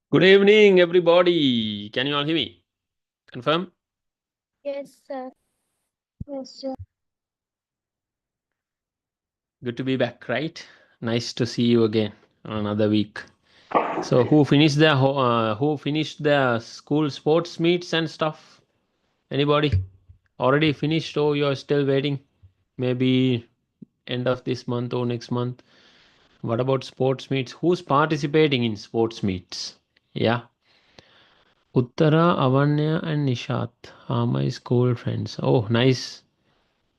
Good evening, everybody. Can you all hear me? Confirm? Yes, sir. Yes, sir. Good to be back, right? Nice to see you again on another week. So, who finished the school sports meets and stuff? Anybody already finished, or you're still waiting? Maybe end of this month or next month. What about sports meets? Who's participating in sports meets? Yeah, Uttara, Avanya, and Nishat are my school friends. Oh, nice.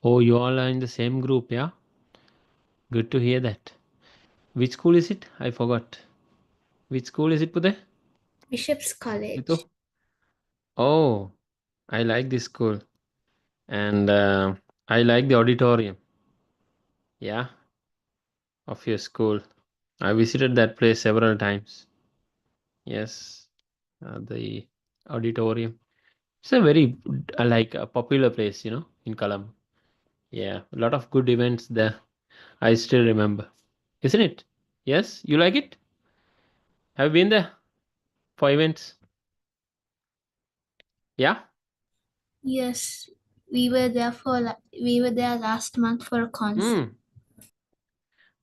Oh, you all are in the same group, yeah? Good to hear that. Which school is it? I forgot. Which school is it, Pude? Bishop's Itu? College. Oh, I like this school. And I like the auditorium, yeah, of your school. I visited that place several times. Yes, the auditorium. It's a very like a popular place, in Colombo. Yeah, a lot of good events there. I still remember. Isn't it? Yes, you like it? Have you been there for events? Yeah? Yes, we were there last month for a concert. Hmm.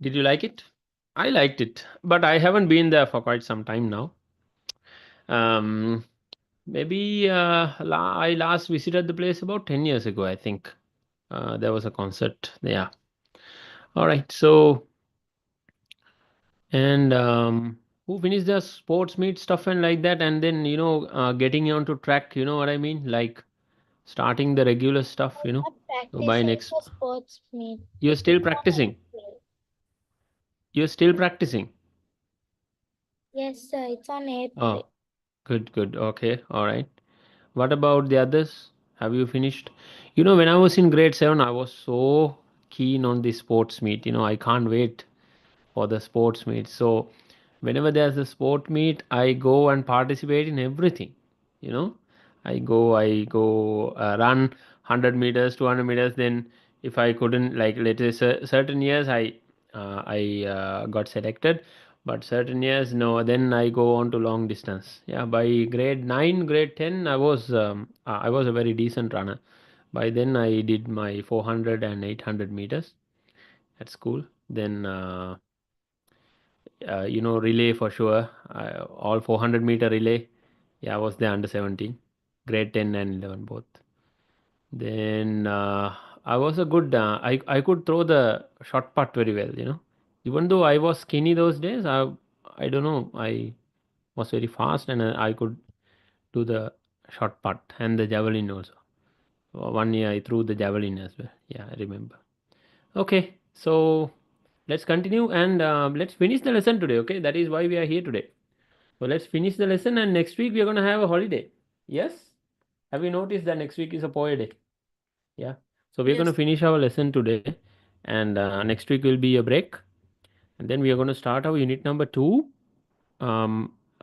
Did you like it? I liked it, but I haven't been there for quite some time now. Um, Maybe I last visited the place about 10 years ago, I think. There was a concert. Yeah. All right. So, and who finished the sports meet stuff and like that, and then, getting onto track, you know what I mean? Like starting the regular stuff, I'm So by practicing next, for sports meet. you're still It's on practicing. April. You're still practicing. Yes, sir. It's on April. Oh, good, good. Okay. All right. What about the others? Have you finished? When I was in grade 7, I was so keen on the sports meet. I can't wait for the sports meet. So, whenever there's a sport meet, I go and participate in everything. You know, I go run 100 meters, 200 meters. Then, if I couldn't, like, let's say certain years, I got selected, but certain years, no. Then I go on to long distance. Yeah, by grade 9, grade 10, I was a very decent runner. By then, I did my 400 and 800 meters at school. Then relay for sure. All 400-meter relay. Yeah, I was there under 17, grade 10 and 11 both. Then I was a good. I could throw the shot put very well. Even though I was skinny those days, I don't know. I was very fast and I could do the shot put and the javelin also. One year I threw the javelin as well. Yeah, I remember. Okay, so let's continue and let's finish the lesson today. Okay, that is why we are here today. So let's finish the lesson, and next week we are going to have a holiday. Yes? Have you noticed that next week is a poet day? Yeah. So we're going to Yes. finish our lesson today, and next week will be a break, and then we are going to start our unit number 2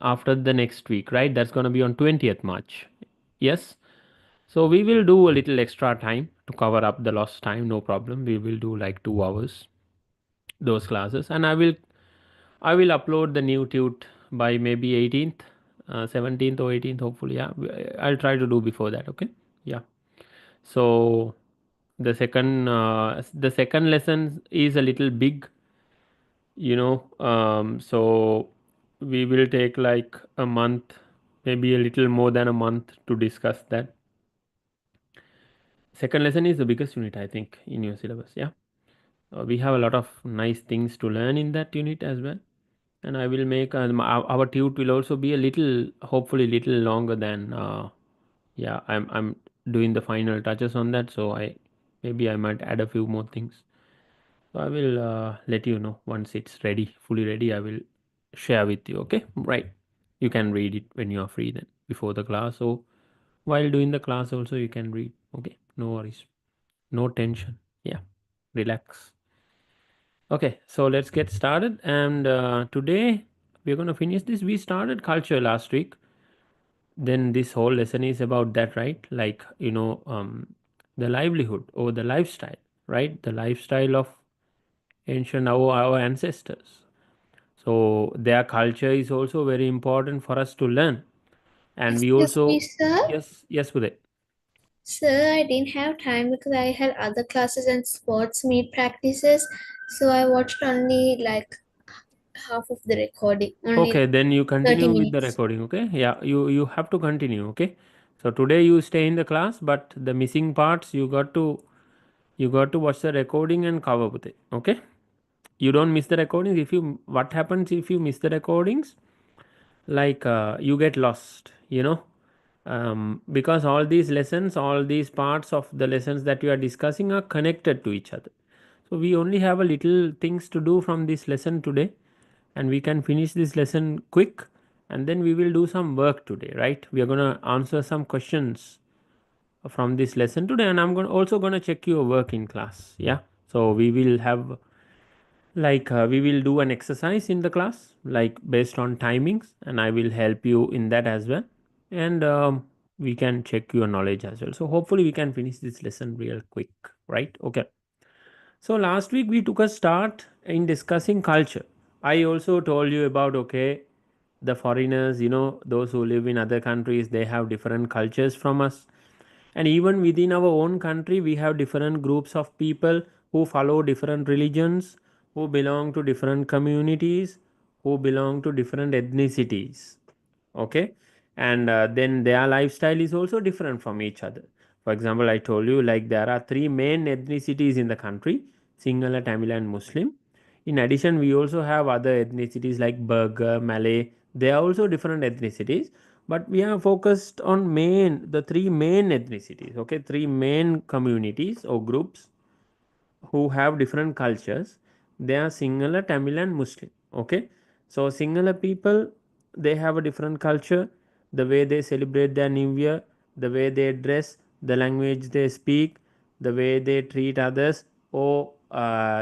after the next week, right? That's going to be on 20th March. Yes. So we will do a little extra time to cover up the lost time. No problem. We will do like 2 hours those classes, and I will upload the new tute by maybe 18th, 17th or 18th, hopefully. Yeah, I'll try to do before that. Okay. Yeah. So the second lesson is a little big, so we will take like a month, maybe a little more than a month to discuss that. Second lesson is the biggest unit, I think, in your syllabus. Yeah. We have a lot of nice things to learn in that unit as well. And I will make our tute will also be a little, hopefully, little longer than. Yeah, I'm doing the final touches on that, so I might add a few more things. So I will let you know once it's ready, fully ready. I will share with you. Okay, right? You can read it when you are free, then before the class, or while doing the class also you can read. Okay, no worries, no tension. Yeah, relax. Okay, so let's get started. And today we're going to finish this. We started culture last week. Then this whole lesson is about that, right? Like, the livelihood or the lifestyle, right? The lifestyle of ancient our ancestors. So their culture is also very important for us to learn. And we Excuse me, also, sir. yes, Uday. Sir, I didn't have time because I had other classes and sports meet practices, so I watched only like half of the recording, only Okay, then you 30 continue with the minutes. recording. Okay, yeah, you have to continue. Okay, so today you stay in the class, but the missing parts you got to watch the recording and cover with it. Okay, you don't miss the recordings. If you what happens if you miss the recordings, like you get lost, because all these lessons, all these parts of the lessons that you are discussing are connected to each other. So we only have a little things to do from this lesson today, and we can finish this lesson quick, and then we will do some work today, right? We are going to answer some questions from this lesson today, and I'm also going to check your work in class. Yeah, so we will have, like, we will do an exercise in the class, like based on timings, and I will help you in that as well. And we can check your knowledge as well. So hopefully we can finish this lesson real quick, right? Okay. So last week we took a start in discussing culture. I also told you about, okay, the foreigners, those who live in other countries, they have different cultures from us. And even within our own country, we have different groups of people who follow different religions, who belong to different communities, who belong to different ethnicities. Okay. And then their lifestyle is also different from each other. For example, I told you, like, there are three main ethnicities in the country: Sinhala, Tamil, and Muslim. In addition, we also have other ethnicities like Burgher, Malay. They are also different ethnicities, but we are focused on the three main ethnicities. Okay, three main communities or groups who have different cultures. They are Sinhala, Tamil, and Muslim. Okay, so Sinhala people, they have a different culture, the way they celebrate their New Year, the way they dress, the language they speak, the way they treat others, or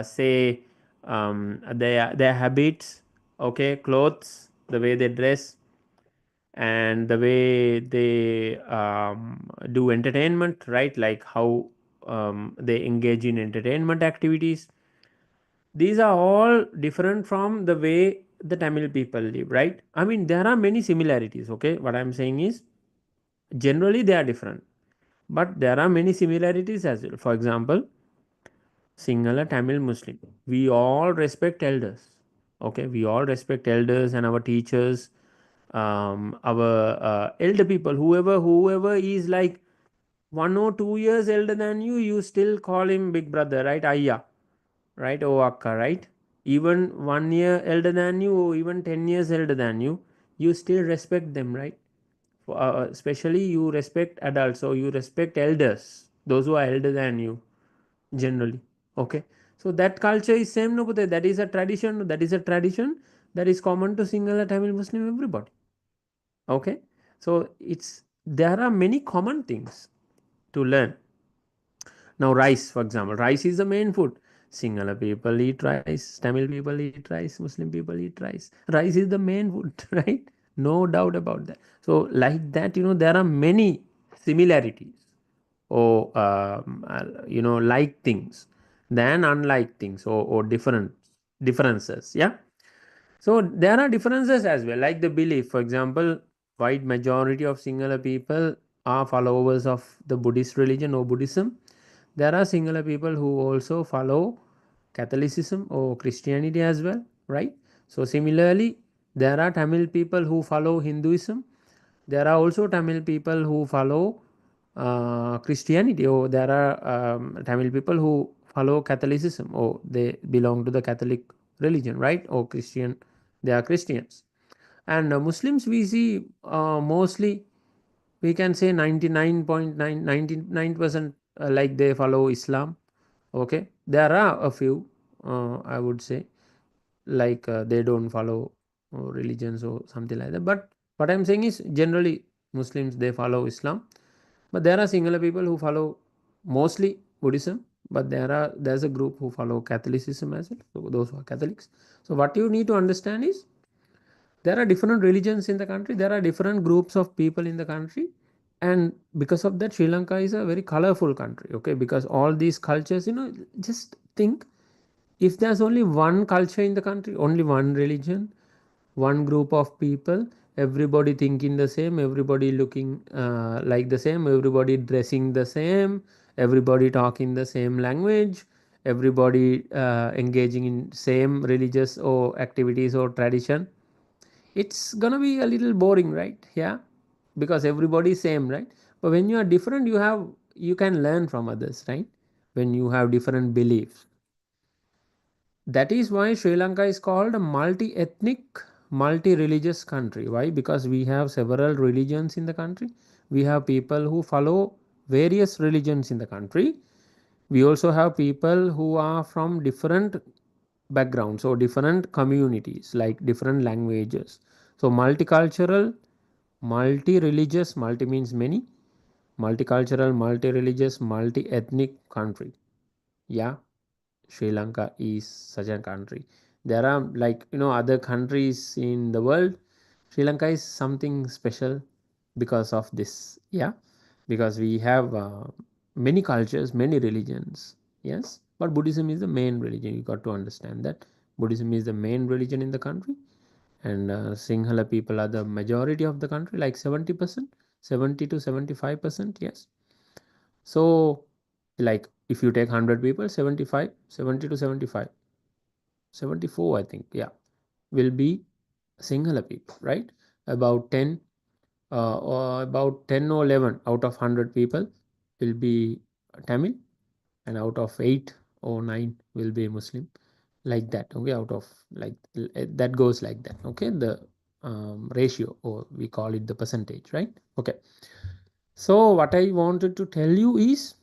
say their habits, okay, clothes, the way they dress, and the way they do entertainment, right? Like how they engage in entertainment activities. These are all different from the way the Tamil people live, right? I mean, there are many similarities. Okay, what I'm saying is generally they are different, but there are many similarities as well. For example, Sinhala, Tamil, Muslim, we all respect elders. Okay, we all respect elders and our teachers, our elder people, whoever is like 1 or 2 years elder than you, you still call him big brother, right? Ayya, right? Oh, akka, right? Even 1 year elder than you, or even 10 years elder than you still respect them, right? Especially you respect adults, or you respect elders, those who are elder than you, generally. Okay, so that culture is same, no, but that is a tradition. That is common to Sinhala, Tamil, Muslim, everybody. Okay, so there are many common things to learn. Now, rice, for example, rice is the main food. Sinhala people eat rice, Tamil people eat rice, Muslim people eat rice. Rice is the main food, right? No doubt about that. So like that, there are many similarities, or like things, than unlike things, or differences. Yeah, so there are differences as well, like the belief. For example, wide majority of Sinhala people are followers of the Buddhist religion or Buddhism. There are Sinhala people who also follow Catholicism or Christianity as well, right? So similarly, there are Tamil people who follow Hinduism. There are also Tamil people who follow Christianity, or there are Tamil people who follow Catholicism, or they belong to the Catholic religion, right? Or Christian, they are Christians. And Muslims, we see mostly, we can say 99.999% like they follow Islam. Okay, there are a few, I would say, like they don't follow religions or something like that. But what I'm saying is generally Muslims, they follow Islam, but there are singular people who follow mostly Buddhism. But there's a group who follow Catholicism as well, so those who are Catholics. So what you need to understand is there are different religions in the country, there are different groups of people in the country. And because of that, Sri Lanka is a very colorful country. Okay, because all these cultures, just think, if there's only one culture in the country, only one religion, one group of people, everybody thinking the same, everybody looking like the same, everybody dressing the same, everybody talking the same language, everybody engaging in same religious or activities or tradition, it's gonna be a little boring, right? Yeah, because everybody is same, right? But when you are different, you can learn from others, right? When you have different beliefs, that is why Sri Lanka is called a multi-ethnic, multi-religious country. Why? Because we have several religions in the country. We have people who follow various religions in the country. We also have people who are from different backgrounds or different communities, like different languages. So multicultural, multi-religious, multi means many, multicultural, multi-religious, multi-ethnic country. Yeah, Sri Lanka is such a country. There are, like, other countries in the world. Sri Lanka is something special because of this. Yeah, because we have many cultures, many religions. Yes, but Buddhism is the main religion. You got to understand that Buddhism is the main religion in the country, and Sinhala people are the majority of the country, like 70%, 70 to 75%. Yes, so, like, if you take 100 people, 75, 70 to 75, 74, I think, yeah, will be Sinhala people, right? About 10, or about 10 or 11 out of 100 people will be Tamil, and out of 8 or 9 will be Muslim, like that. Okay, out of, like, that goes like that. Okay, the ratio, or we call it the percentage, right? Okay. So what I wanted to tell you is,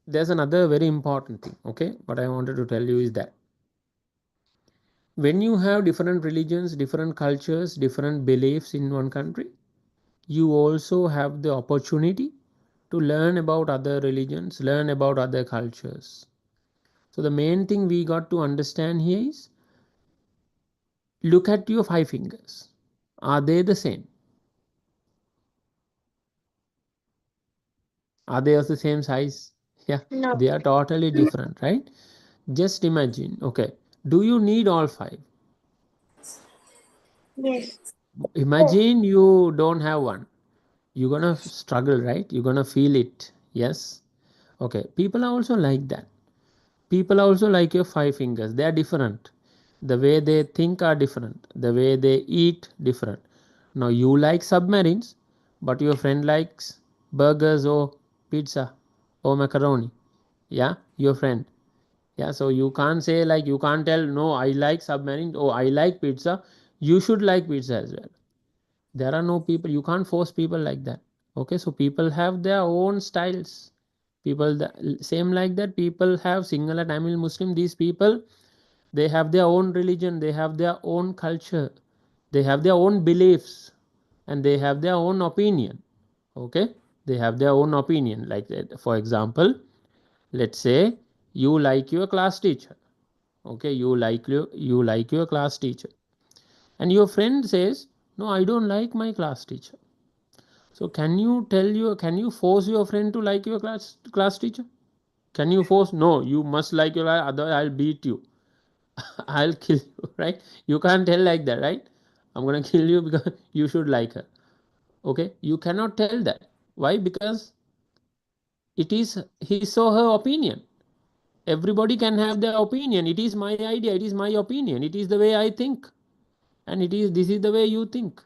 there's another very important thing. Okay, what I wanted to tell you is that when you have different religions, different cultures, different beliefs in one country, you also have the opportunity to learn about other religions, learn about other cultures. So the main thing we got to understand here is, look at your 5 fingers. Are they the same? Are they of the same size? Yeah, No. they are totally different, right? Just imagine, okay, do you need all 5? Yes. Imagine you don't have one. You're gonna struggle, right? You're gonna feel it. Yes. Okay, people are also like that. People are also like your 5 fingers. They are different. The way they think are different, the way they eat different. Now you like submarines, but your friend likes burgers or pizza or macaroni. Yeah, your friend. Yeah, so you can't say, like, you can't tell, no, I like submarine, or I like pizza, you should like pizza as well. There are no people, you can't force people like that. Okay, so people have their own styles. People same like that, people have Sinhala, Tamil, Muslim, these people, they have their own religion, they have their own culture, they have their own beliefs, and they have their own opinion. Okay, they have their own opinion, like that. For example, let's say you like your class teacher. Okay, you like your class teacher, and your friend says, no, I don't like my class teacher. So can you force your friend to like your class teacher? Can you force? No, you must like your, other I'll beat you. I'll kill you, right? You can't tell like that, right? I'm gonna kill you because you should like her. Okay, you cannot tell that. Why? Because it is his or her opinion. Everybody can have their opinion. It is my idea, it is my opinion, it is the way I think, and this is the way you think.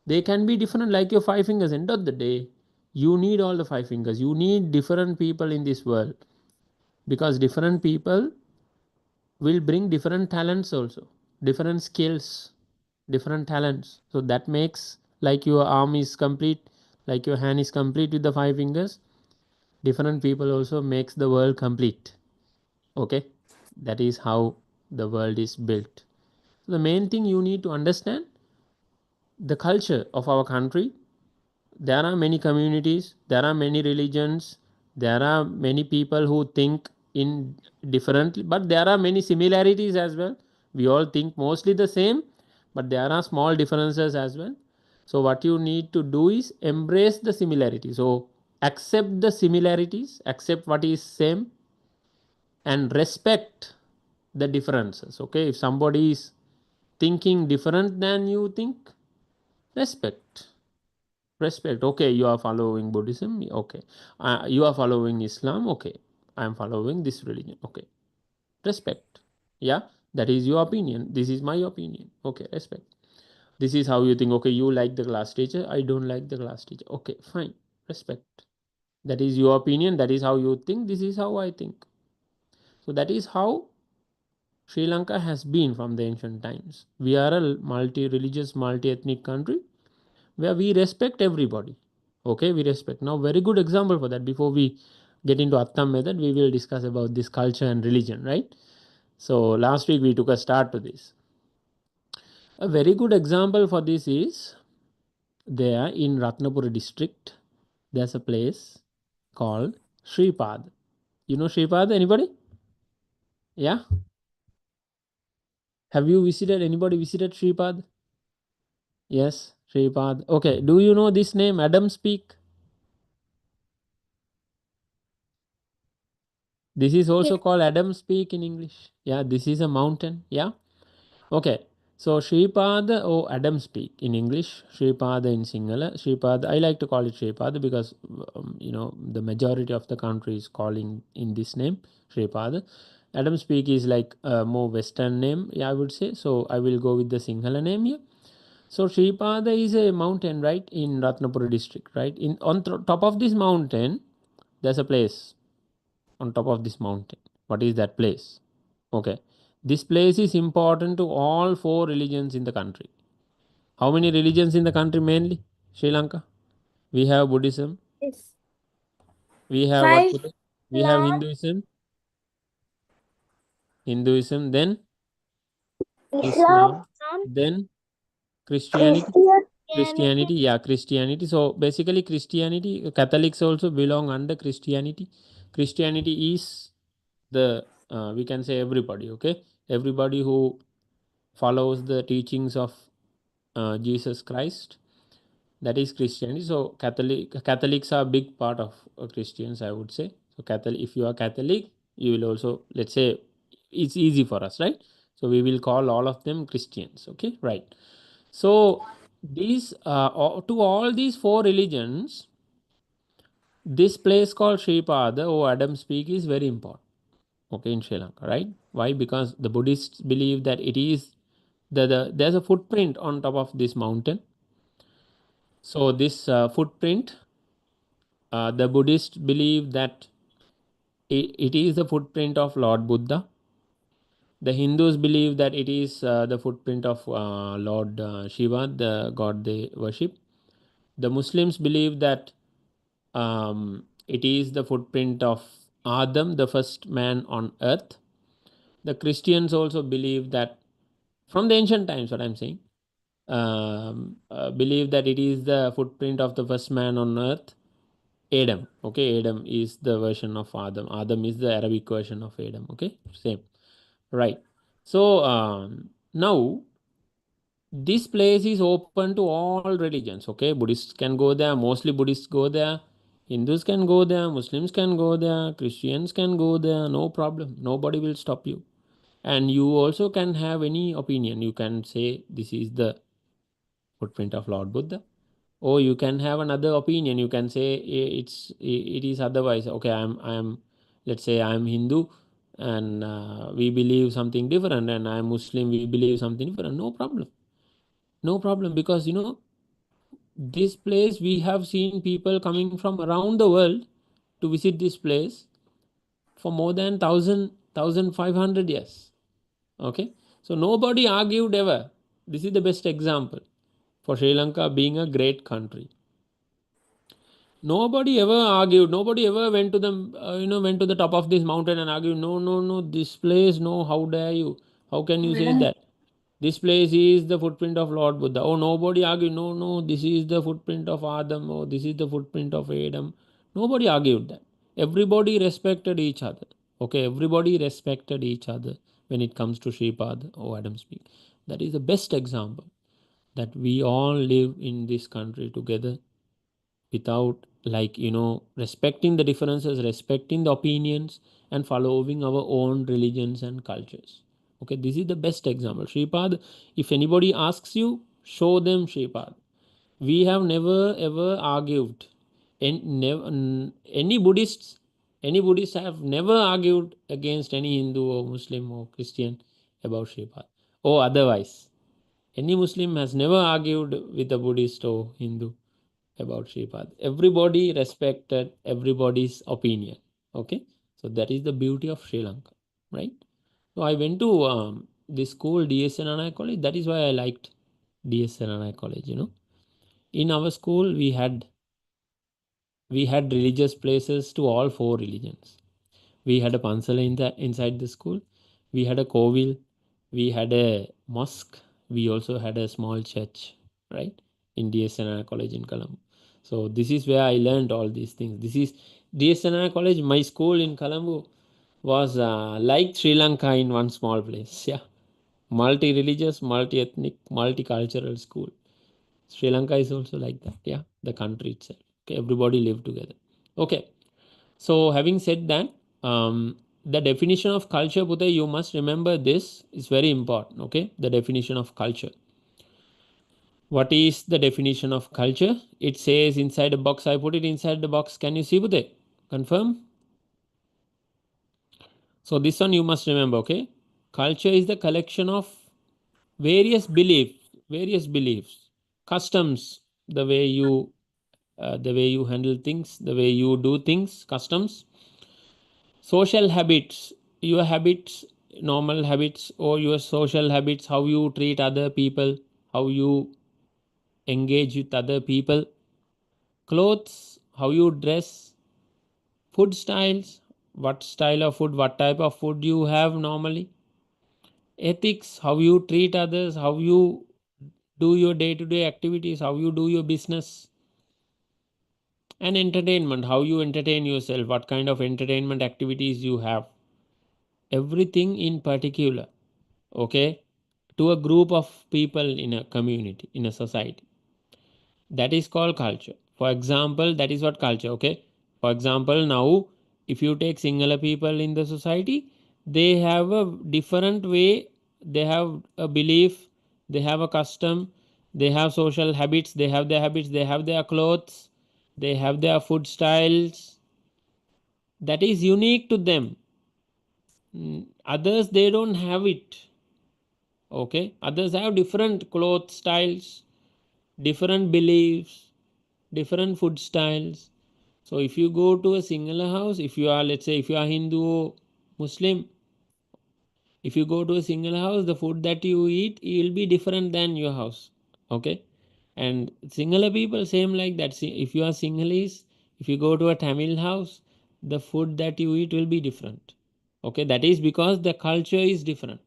They can be different, like your 5 fingers. End of the day, you need all the 5 fingers. You need different people in this world, because different people will bring different talents also, different skills, different talents. So that makes, like, your arm is complete, like your hand is complete with the 5 fingers. Different people also makes the world complete. Okay, that is how the world is built. So the main thing you need to understand, the culture of our country. There are many communities, there are many religions, there are many people who think in differently, but there are many similarities as well. We all think mostly the same, but there are small differences as well. So what you need to do is embrace the similarity. So accept the similarities, accept what is same, and respect the differences. Okay, if somebody is thinking different than you think, respect. Respect. Okay, you are following Buddhism. Okay, you are following Islam. Okay, I am following this religion. Okay, respect. Yeah, that is your opinion. This is my opinion. Okay, respect. This is how you think. Okay, you like the class teacher. I don't like the class teacher. Okay, fine. Respect. That is your opinion. That is how you think. This is how I think. So that is how Sri Lanka has been from the ancient times. We are a multi-religious, multi-ethnic country where we respect everybody. Okay, we respect. Now, very good example for that. Before we get into Attam method, we will discuss about this culture and religion, right? So last week we took a start to this. A very good example for this is there in Ratnapura district. There's a place called Shripad. You know Shripad? Anybody? Yeah. Have you visited? Anybody visited Shripad? Yes, Shripad. Okay. Do you know this name, Adams Peak? This is also called Adams Peak in English. Yeah, this is a mountain. Yeah. Okay. So Shripad or Adams Peak in English, Shripad in Sinhala. Shripad, I like to call it Shripad because the majority of the country is calling in this name Shripad. Adams Peak is like a more Western name, yeah, I would say. So I will go with the Sinhala name here. So Shripad is a mountain, right, in Ratnapura district, right? Top of this mountain, there's a place on top of this mountain. What is that place? Okay. This place is important to all four religions in the country. How many religions in the country mainly? Sri Lanka. We have Buddhism. Yes. We have what? Five. We have Hinduism. Hinduism. Then Islam, Islam. Then Christianity. Christianity. Christianity. Yeah, Christianity. So basically, Christianity, Catholics also belong under Christianity. Christianity is the, we can say everybody, okay? Everybody who follows the teachings of Jesus Christ, that is Christianity. So Catholics are a big part of Christians, I would say. So Catholic, if you are Catholic, you will also, let's say, it's easy for us, right? So we will call all of them Christians. Okay, right? So these to all these four religions, this place called Sripada or Adam's Peak is very important. Okay, in Sri Lanka, right? Why? Because the Buddhists believe that it is there's a footprint on top of this mountain. So this footprint, the Buddhists believe that it is the footprint of Lord Buddha. The Hindus believe that it is the footprint of Lord Shiva, the god they worship. The Muslims believe that it is the footprint of Adam, the first man on earth. The Christians also believe that, from the ancient times, what I'm saying, believe that it is the footprint of the first man on earth, Adam. Okay, Adam is the version of Adam. Adam is the Arabic version of Adam. Okay, same. Right. So now this place is open to all religions. Okay, Buddhists can go there. Mostly Buddhists go there. Hindus can go there. Muslims can go there. Christians can go there. No problem. Nobody will stop you. And you also can have any opinion. You can say this is the footprint of Lord Buddha, or you can have another opinion. You can say it is otherwise. Okay, I'm let's say I'm Hindu, and we believe something different, and I'm Muslim, we believe something different. No problem. No problem, because this place, we have seen people coming from around the world to visit this place for more than 1,500 years. Okay, so nobody argued ever. This is the best example for Sri Lanka being a great country. Nobody ever argued. Nobody ever went to the went to the top of this mountain and argued. No, no, no. This place, no. How dare you? How can you say that? This place is the footprint of Lord Buddha. Oh, nobody argued. No, no. This is the footprint of Adam. Oh, this is the footprint of Adam. Nobody argued that. Everybody respected each other. Okay, everybody respected each other when it comes to Shripad or Adam's Peak. That is the best example that we all live in this country together without like, respecting the differences, respecting the opinions, and following our own religions and cultures. Okay, this is the best example. Shripad, if anybody asks you, show them Shripad. We have never ever argued. Any Buddhists have never argued against any Hindu or Muslim or Christian about Shripad or otherwise. Any Muslim has never argued with a Buddhist or Hindu about Shripad. Everybody respected everybody's opinion. Okay, so that is the beauty of Sri Lanka, right? So I went to this school, DS Senanai College. That is why I liked DS Senanai College. In our school we had religious places to all four religions. We had a pansala inside the school. We had a kovil. We had a mosque. We also had a small church, right? In DSNR College in Colombo. So this is where I learned all these things. This is DSNR College. My school in Colombo was like Sri Lanka in one small place. Yeah, multi-religious, multi-ethnic, multicultural school. Sri Lanka is also like that. Yeah, the country itself. Okay, everybody live together. Okay, so having said that, the definition of culture, Pute, you must remember this is very important. Okay, the definition of culture. What is the definition of culture? It says inside a box. I put it inside the box. Can you see, Pute? Confirm. So this one you must remember. Okay, culture is the collection of various beliefs, customs, the way you handle things, the way you do things, customs, social habits, your habits, normal habits, or your social habits, how you treat other people, how you engage with other people, clothes, how you dress, food styles, what style of food, what type of food you have normally, ethics, how you treat others, how you do your day-to-day activities, how you do your business, and entertainment, how you entertain yourself, what kind of entertainment activities you have, everything in particular. Okay, to a group of people in a community, in a society, that is called culture. For example, that is what culture. Okay, for example, now if you take singular people in the society, they have a different way, they have a belief, they have a custom, they have social habits, they have their habits, they have their clothes, they have their food styles that is unique to them. Others, they don't have it. Okay, others have different cloth styles, different beliefs, different food styles. So if you go to a singular house, if you are, let's say, if you are Hindu or Muslim, if you go to a single house, the food that you eat will be different than your house. Okay, and singular people same like that. See, if you are Sinhalese, if you go to a Tamil house, the food that you eat will be different. Okay, that is because the culture is different.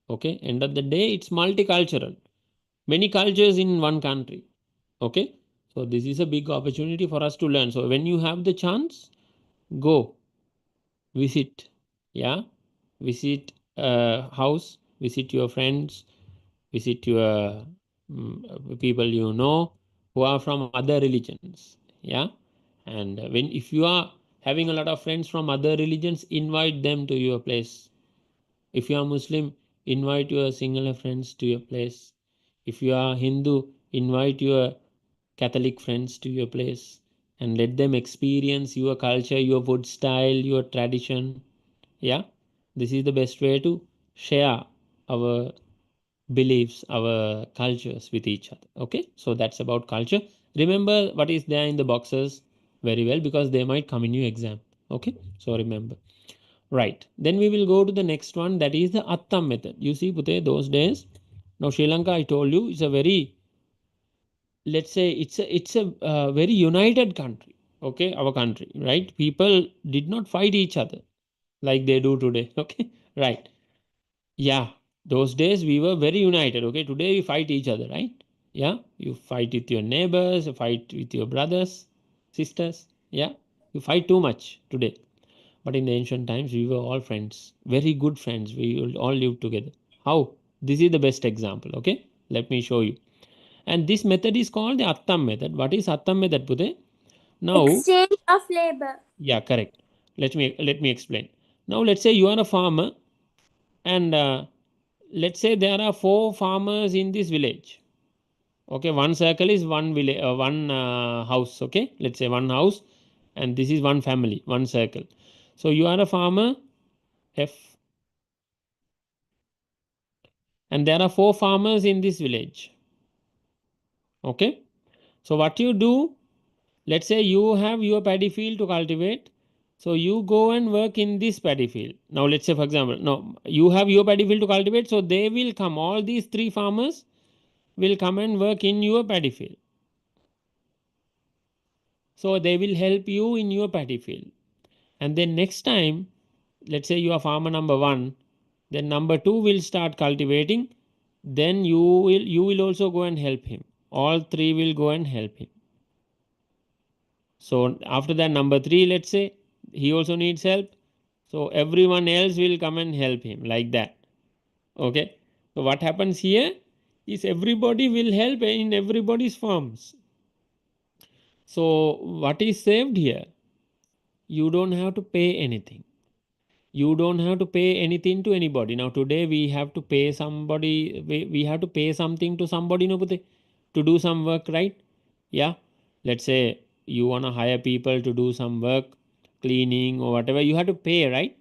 Okay, end of the day, it's multicultural, many cultures in one country. Okay, so this is a big opportunity for us to learn. So when you have the chance, go visit. Yeah, visit a house, visit your friends, visit your people you know who are from other religions. Yeah, and when if you are having a lot of friends from other religions, invite them to your place. If you are Muslim, invite your singular friends to your place. If you are Hindu, invite your Catholic friends to your place and let them experience your culture, your food style, your tradition. Yeah, this is the best way to share our beliefs, our cultures with each other. Okay, so that's about culture. Remember what is there in the boxes very well because they might come in your exam. Okay, so remember. Right. Then we will go to the next one, that is the Attam method. You see, Pute, those days, now Sri Lanka, I told you, is a very, let's say, it's a very united country. Okay, our country, right? People did not fight each other like they do today. Okay, right. Yeah, those days we were very united. Okay, today we fight each other, right? Yeah, you fight with your neighbors, you fight with your brothers, sisters. Yeah, you fight too much today. But in the ancient times, we were all friends, very good friends. We all lived together. How? This is the best example. Okay, let me show you. And this method is called the Attam method. What is Attam method, Pute? Now, Exchange of labor. yeah, correct. Let me explain. Now, let's say you are a farmer, and let's say there are 4 farmers in this village. Okay, one circle is one village, one house. Okay, let's say one house, and this is one family, one circle. So you are a farmer, F, and there are 4 farmers in this village. Okay, so what you do, let's say you have your paddy field to cultivate, so you go and work in this paddy field. Now let's say, for example, no, you have your paddy field to cultivate, so they will come, all these 3 farmers will come and work in your paddy field. So they will help you in your paddy field. And then next time, let's say you are farmer number 1, then number 2 will start cultivating, then you will also go and help him. All 3 will go and help him. So after that, number 3, let's say he also needs help, so everyone else will come and help him, like that. Okay, so what happens here is everybody will help in everybody's farms. So what is saved here? You don't have to pay anything. You don't have to pay anything to anybody. Now today we have to pay somebody, we have to pay something to somebody, no, Pute, to do some work, right? Yeah, let's say you want to hire people to do some work, cleaning or whatever, you have to pay, right?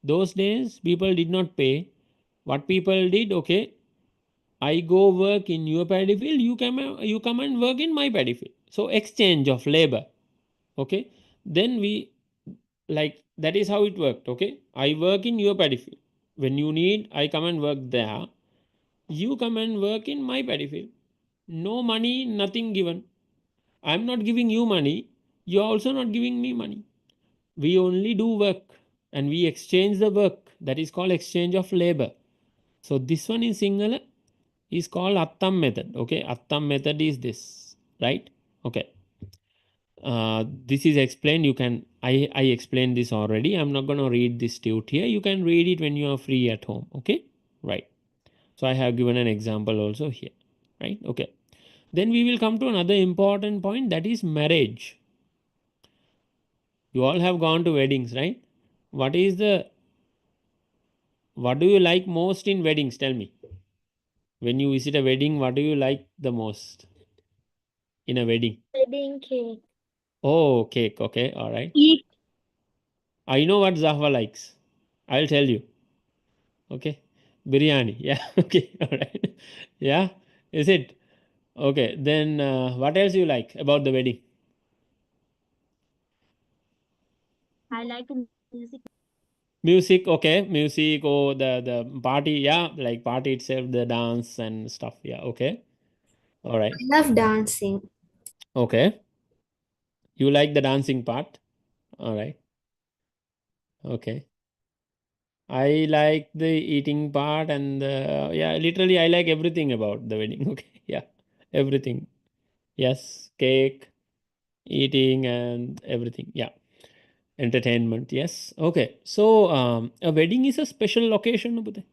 Those days people did not pay. What people did, okay, I go work in your paddy field, you come and work in my paddy field. So exchange of labor. Okay, then we, like, that is how it worked. Okay, I work in your paddy field. When you need, I come and work there. You come and work in my paddy field. No money, nothing given. I'm not giving you money. You're also not giving me money. We only do work and we exchange the work. That is called exchange of labor. So this one in Sinhala is called Attam method. Okay, Attam method is this, right? Okay. This is explained. You can, I explained this already. I'm not going to read this tut here. You can read it when you are free at home. Okay, right. So I have given an example also here, right? Okay, then we will come to another important point, that is marriage. You all have gone to weddings, right? What do you like most in weddings? Tell me. When you visit a wedding, what do you like the most in a wedding? Wedding cake. Oh, cake. Okay, all right. Eat. I know what Zahwa likes. I'll tell you. Okay, biryani. Yeah. Okay, all right. Yeah, is it? Okay, then what else you like about the wedding? I like music. Music. Okay, music. Oh, the party. Yeah, like party itself, the dance and stuff. Yeah. Okay, all right. I love dancing. Okay, you like the dancing part. All right. Okay, I like the eating part, and yeah, literally I like everything about the wedding. Okay, yeah, everything. Yes, cake, eating, and everything. Yeah, entertainment. Yes. Okay, so a wedding is a special occasion, Nupute.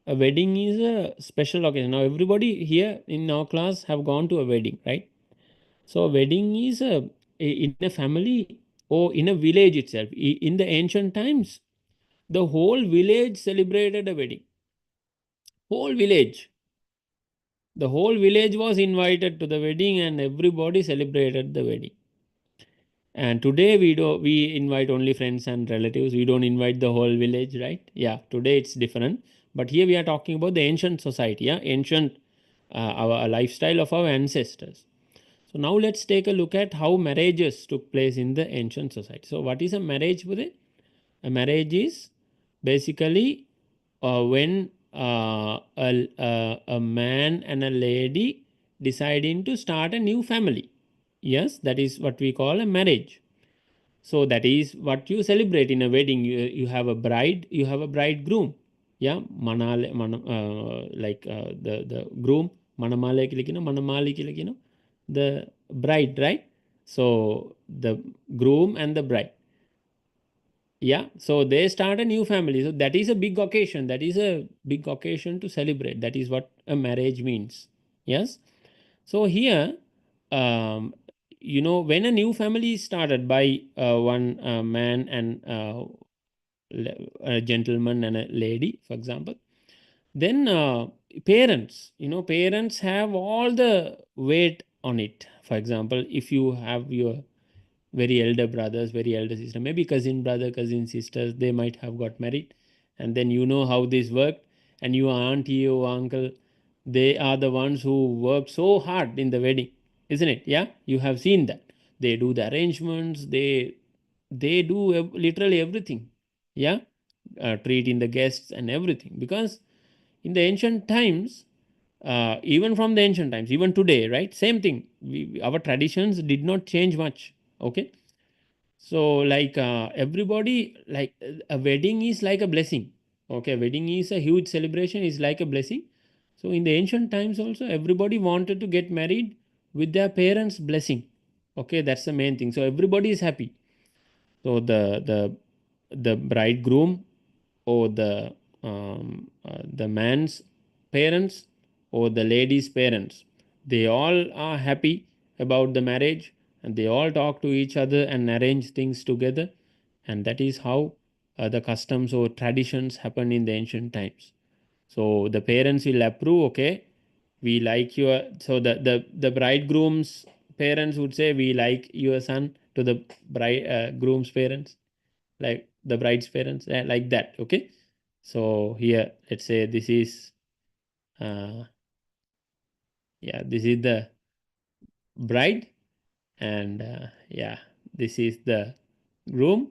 A wedding is a special occasion. Now everybody here in our class have gone to a wedding, right? So a wedding is in a family or in a village itself. In the ancient times, the whole village celebrated a wedding. Whole village. The whole village was invited to the wedding and everybody celebrated the wedding. And today we invite only friends and relatives. We don't invite the whole village, right? Yeah, today it's different. But here we are talking about the ancient society, yeah, ancient our lifestyle of our ancestors. So now let's take a look at how marriages took place in the ancient society. So what is a marriage, Bude? A marriage is basically when a man and a lady deciding to start a new family. Yes, that is what we call a marriage. So that is what you celebrate in a wedding. You have a bride, you have a bridegroom. Yeah, like the groom, manamale kilikino, manamali kilikino, the bride, right? So the groom and the bride. Yeah, so they start a new family. So that is a big occasion. That is a big occasion to celebrate. That is what a marriage means. Yes. So here, um, when a new family is started by one man and a gentleman and a lady, for example, then parents, parents have all the weight on it. For example, if you have your very elder brothers, very elder sister, maybe cousin brother, cousin sisters, they might have got married, and then how this worked, and your auntie or uncle, they are the ones who work so hard in the wedding, isn't it? Yeah, you have seen that they do the arrangements, they do literally everything. Yeah, treating the guests and everything, because in the ancient times, even from the ancient times, even today, right, same thing, our traditions did not change much. Okay, so like everybody, like a wedding is like a blessing. Okay, wedding is a huge celebration, is like a blessing. So in the ancient times also, everybody wanted to get married with their parents' blessing. Okay, that's the main thing. So everybody is happy. So the bridegroom or the man's parents or the lady's parents, they all are happy about the marriage, and they all talk to each other and arrange things together, and that is how the customs or traditions happen in the ancient times. So the parents will approve, okay, we like your, so the bridegroom's parents would say, we like your son, to the groom's parents, like the bride's parents, like that. Okay, so here let's say this is this is the bride, and this is the groom.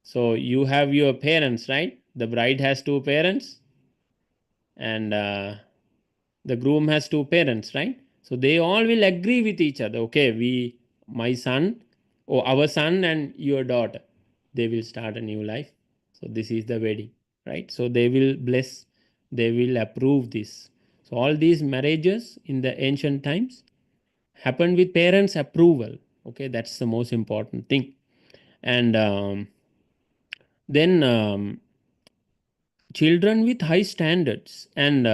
So you have your parents, right? The bride has two parents, and the groom has two parents, right? So they all will agree with each other, okay, my son, or our son and your daughter, they will start a new life. So this is the wedding, right? So they will bless, they will approve this. So all these marriages in the ancient times happened with parents' approval. Okay, that's the most important thing. And then children with high standards and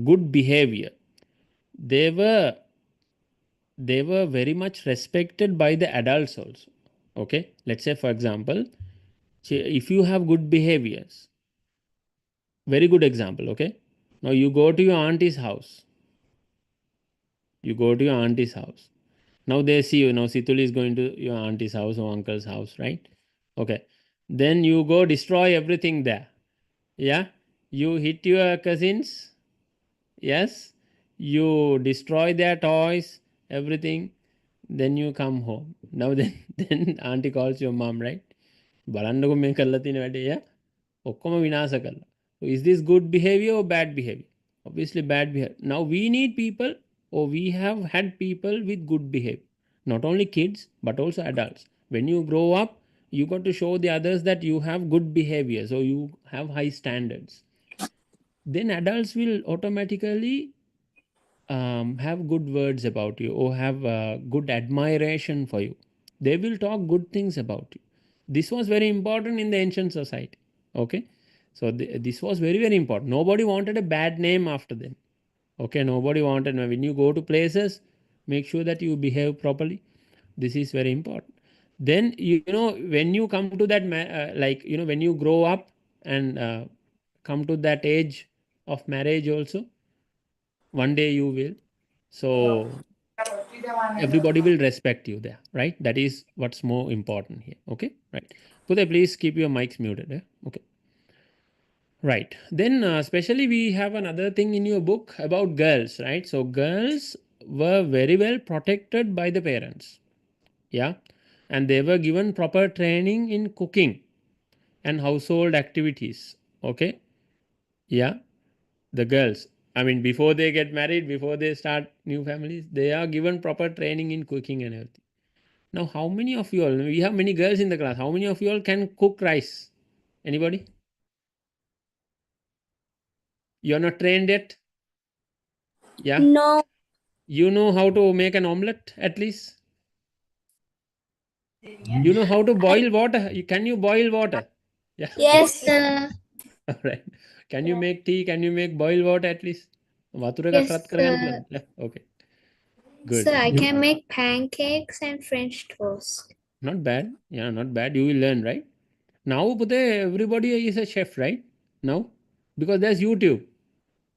good behavior, they were very much respected by the adults also. Okay, let's say for example, if you have good behaviors, very good example. Okay, now you go to your auntie's house, now they see you, now Situl is going to your auntie's house or uncle's house, right? Okay, then you go destroy everything there. Yeah, you hit your cousins. Yes, you destroy their toys, everything. Then you come home. Now then auntie calls your mom, right? බලන්නකො මේ කරලා තියෙන වැඩේ. Yeah, ඔක්කොම විනාශ කරලා. So is this good behavior or bad behavior? Obviously bad behavior. Now we need people, or we have had people with good behavior. Not only kids, but also adults. When you grow up, you got to show the others that you have good behavior, so you have high standards. Then adults will automatically have good words about you, or have good admiration for you. They will talk good things about you. This was very important in the ancient society. Okay, so this was very, very important. Nobody wanted a bad name after them. Okay, nobody wanted. When you go to places, make sure that you behave properly. This is very important. Then when you come to that like when you grow up and come to that age of marriage also, one day you will, so everybody will respect you there, right? That is what's more important here. Okay, right. Puthe, please keep your mics muted. Okay, right. Then especially we have another thing in your book about girls, right? So girls were very well protected by the parents. Yeah, and they were given proper training in cooking and household activities. Okay, yeah, the girls, I mean, before they get married, before they start new families, they are given proper training in cooking and everything. Now, how many of you all, we have many girls in the class, how many of you all can cook rice? Anybody? You're not trained yet? Yeah? No. You know how to make an omelette at least? You know how to boil water? Can you boil water? Yeah. Yes, sir. All right. Can you make tea? Can you make boil water at least? Yes, sir. Okay. Good. Sir, I can make pancakes and French toast. Not bad. Yeah, not bad. You will learn, right? Now, Pute, everybody is a chef, right? Now, because there's YouTube.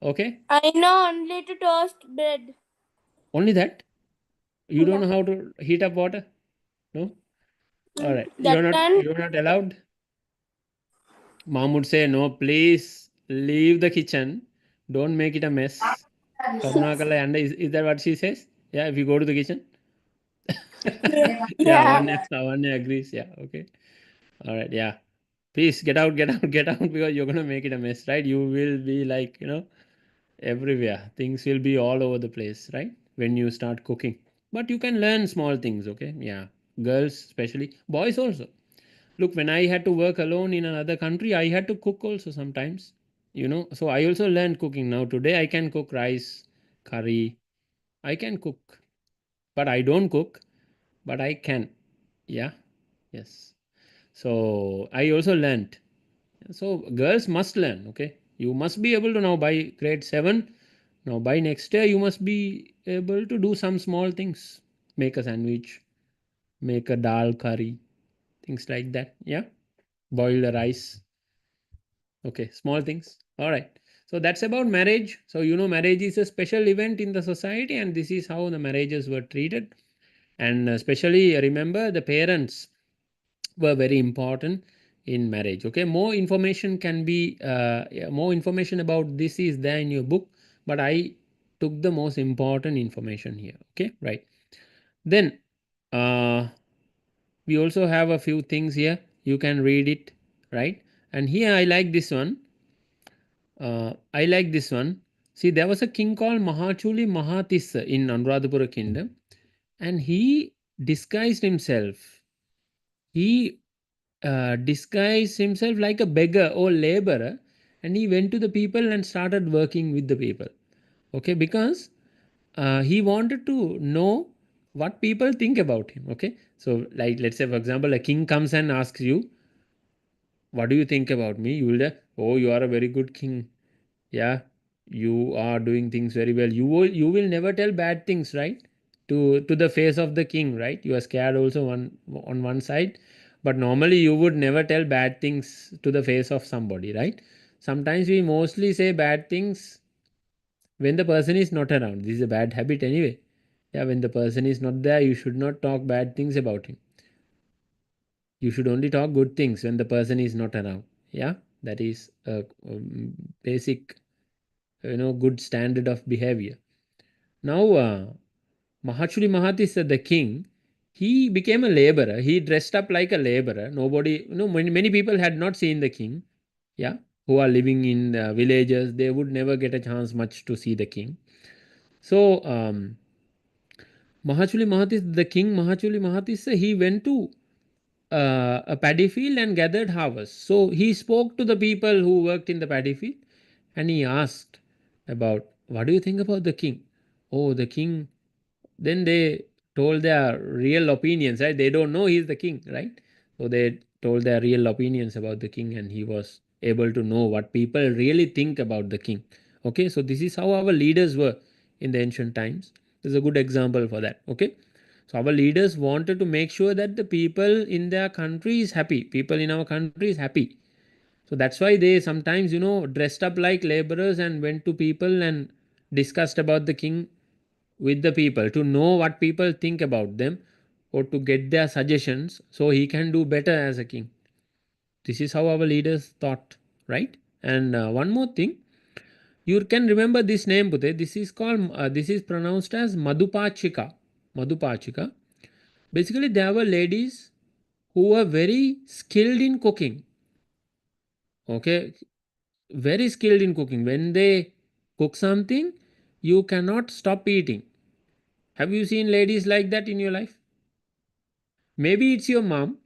Okay. I know only to toast bread. Only that. You don't Yeah. know how to heat up water. No. All right. That one. You're not allowed. Mom would say, no, please leave the kitchen. Don't make it a mess. Karunakala and is that what she says? Yeah, if you go to the kitchen. Yeah, Yeah. Avanya agrees. Yeah, okay. All right, yeah. Please get out, get out, get out because you're gonna make it a mess, right? You will be like, everywhere. Things will be all over the place, right? When you start cooking. But you can learn small things, okay? Yeah. Girls, especially, boys also. Look, when I had to work alone in another country, I had to cook also sometimes, So I also learned cooking. Now, today I can cook rice, curry. I can cook, but I don't cook, but I can. Yeah. Yes. So I also learned. So girls must learn, okay? You must be able to now by grade 7. Now by next year you must be able to do some small things. Make a sandwich, make a dal curry, things like that. Yeah. Boil the rice. Okay, small things. All right. So that's about marriage. So marriage is a special event in the society and this is how the marriages were treated. And especially remember the parents were very important in marriage. Okay, more information can be yeah, more information about this is there in your book, but I took the most important information here. Okay, right. Then we also have a few things here. You can read it, right? And here I like this one. I like this one. See, there was a king called Mahachuli Mahatissa in Anuradhapura kingdom, and he disguised himself. He disguised himself like a beggar or laborer, and he went to the people and started working with the people. Okay, because he wanted to know what people think about him. Okay, so like let's say for example, a king comes and asks you, "What do you think about me?" You will say, "Oh, you are a very good king. Yeah, you are doing things very well." You will never tell bad things, right? To the face of the king, right? You are scared also on one side, but normally you would never tell bad things to the face of somebody, right? Sometimes we mostly say bad things when the person is not around. This is a bad habit anyway. Yeah, when the person is not there, you should not talk bad things about him. You should only talk good things when the person is not around. Yeah, that is a basic good standard of behavior. Now Mahachuli Mahathis, the king, he became a laborer. He dressed up like a laborer. Nobody, many people had not seen the king. Yeah, who are living in villages, they would never get a chance much to see the king. So Mahachuli Mahathis, the king Mahachuli Mahathis, he went to a paddy field and gathered harvest. So he spoke to the people who worked in the paddy field and he asked about, what do you think about the king? Oh, the king. Then they told their real opinions, right? They don't know he's the king, right? So they told their real opinions about the king and he was able to know what people really think about the king. Okay, so this is how our leaders were in the ancient times. This is a good example for that. Okay, so our leaders wanted to make sure that the people in their country is happy. People in our country is happy. So that's why they sometimes, dressed up like laborers and went to people and discussed about the king with the people to know what people think about them or to get their suggestions so he can do better as a king. This is how our leaders thought, right? And one more thing, you can remember this name, Pute. This is called, this is pronounced as Madhupachika. Madhupachika. Basically, there were ladies who were very skilled in cooking. Okay, very skilled in cooking. When they cook something, you cannot stop eating. Have you seen ladies like that in your life? Maybe it's your mom,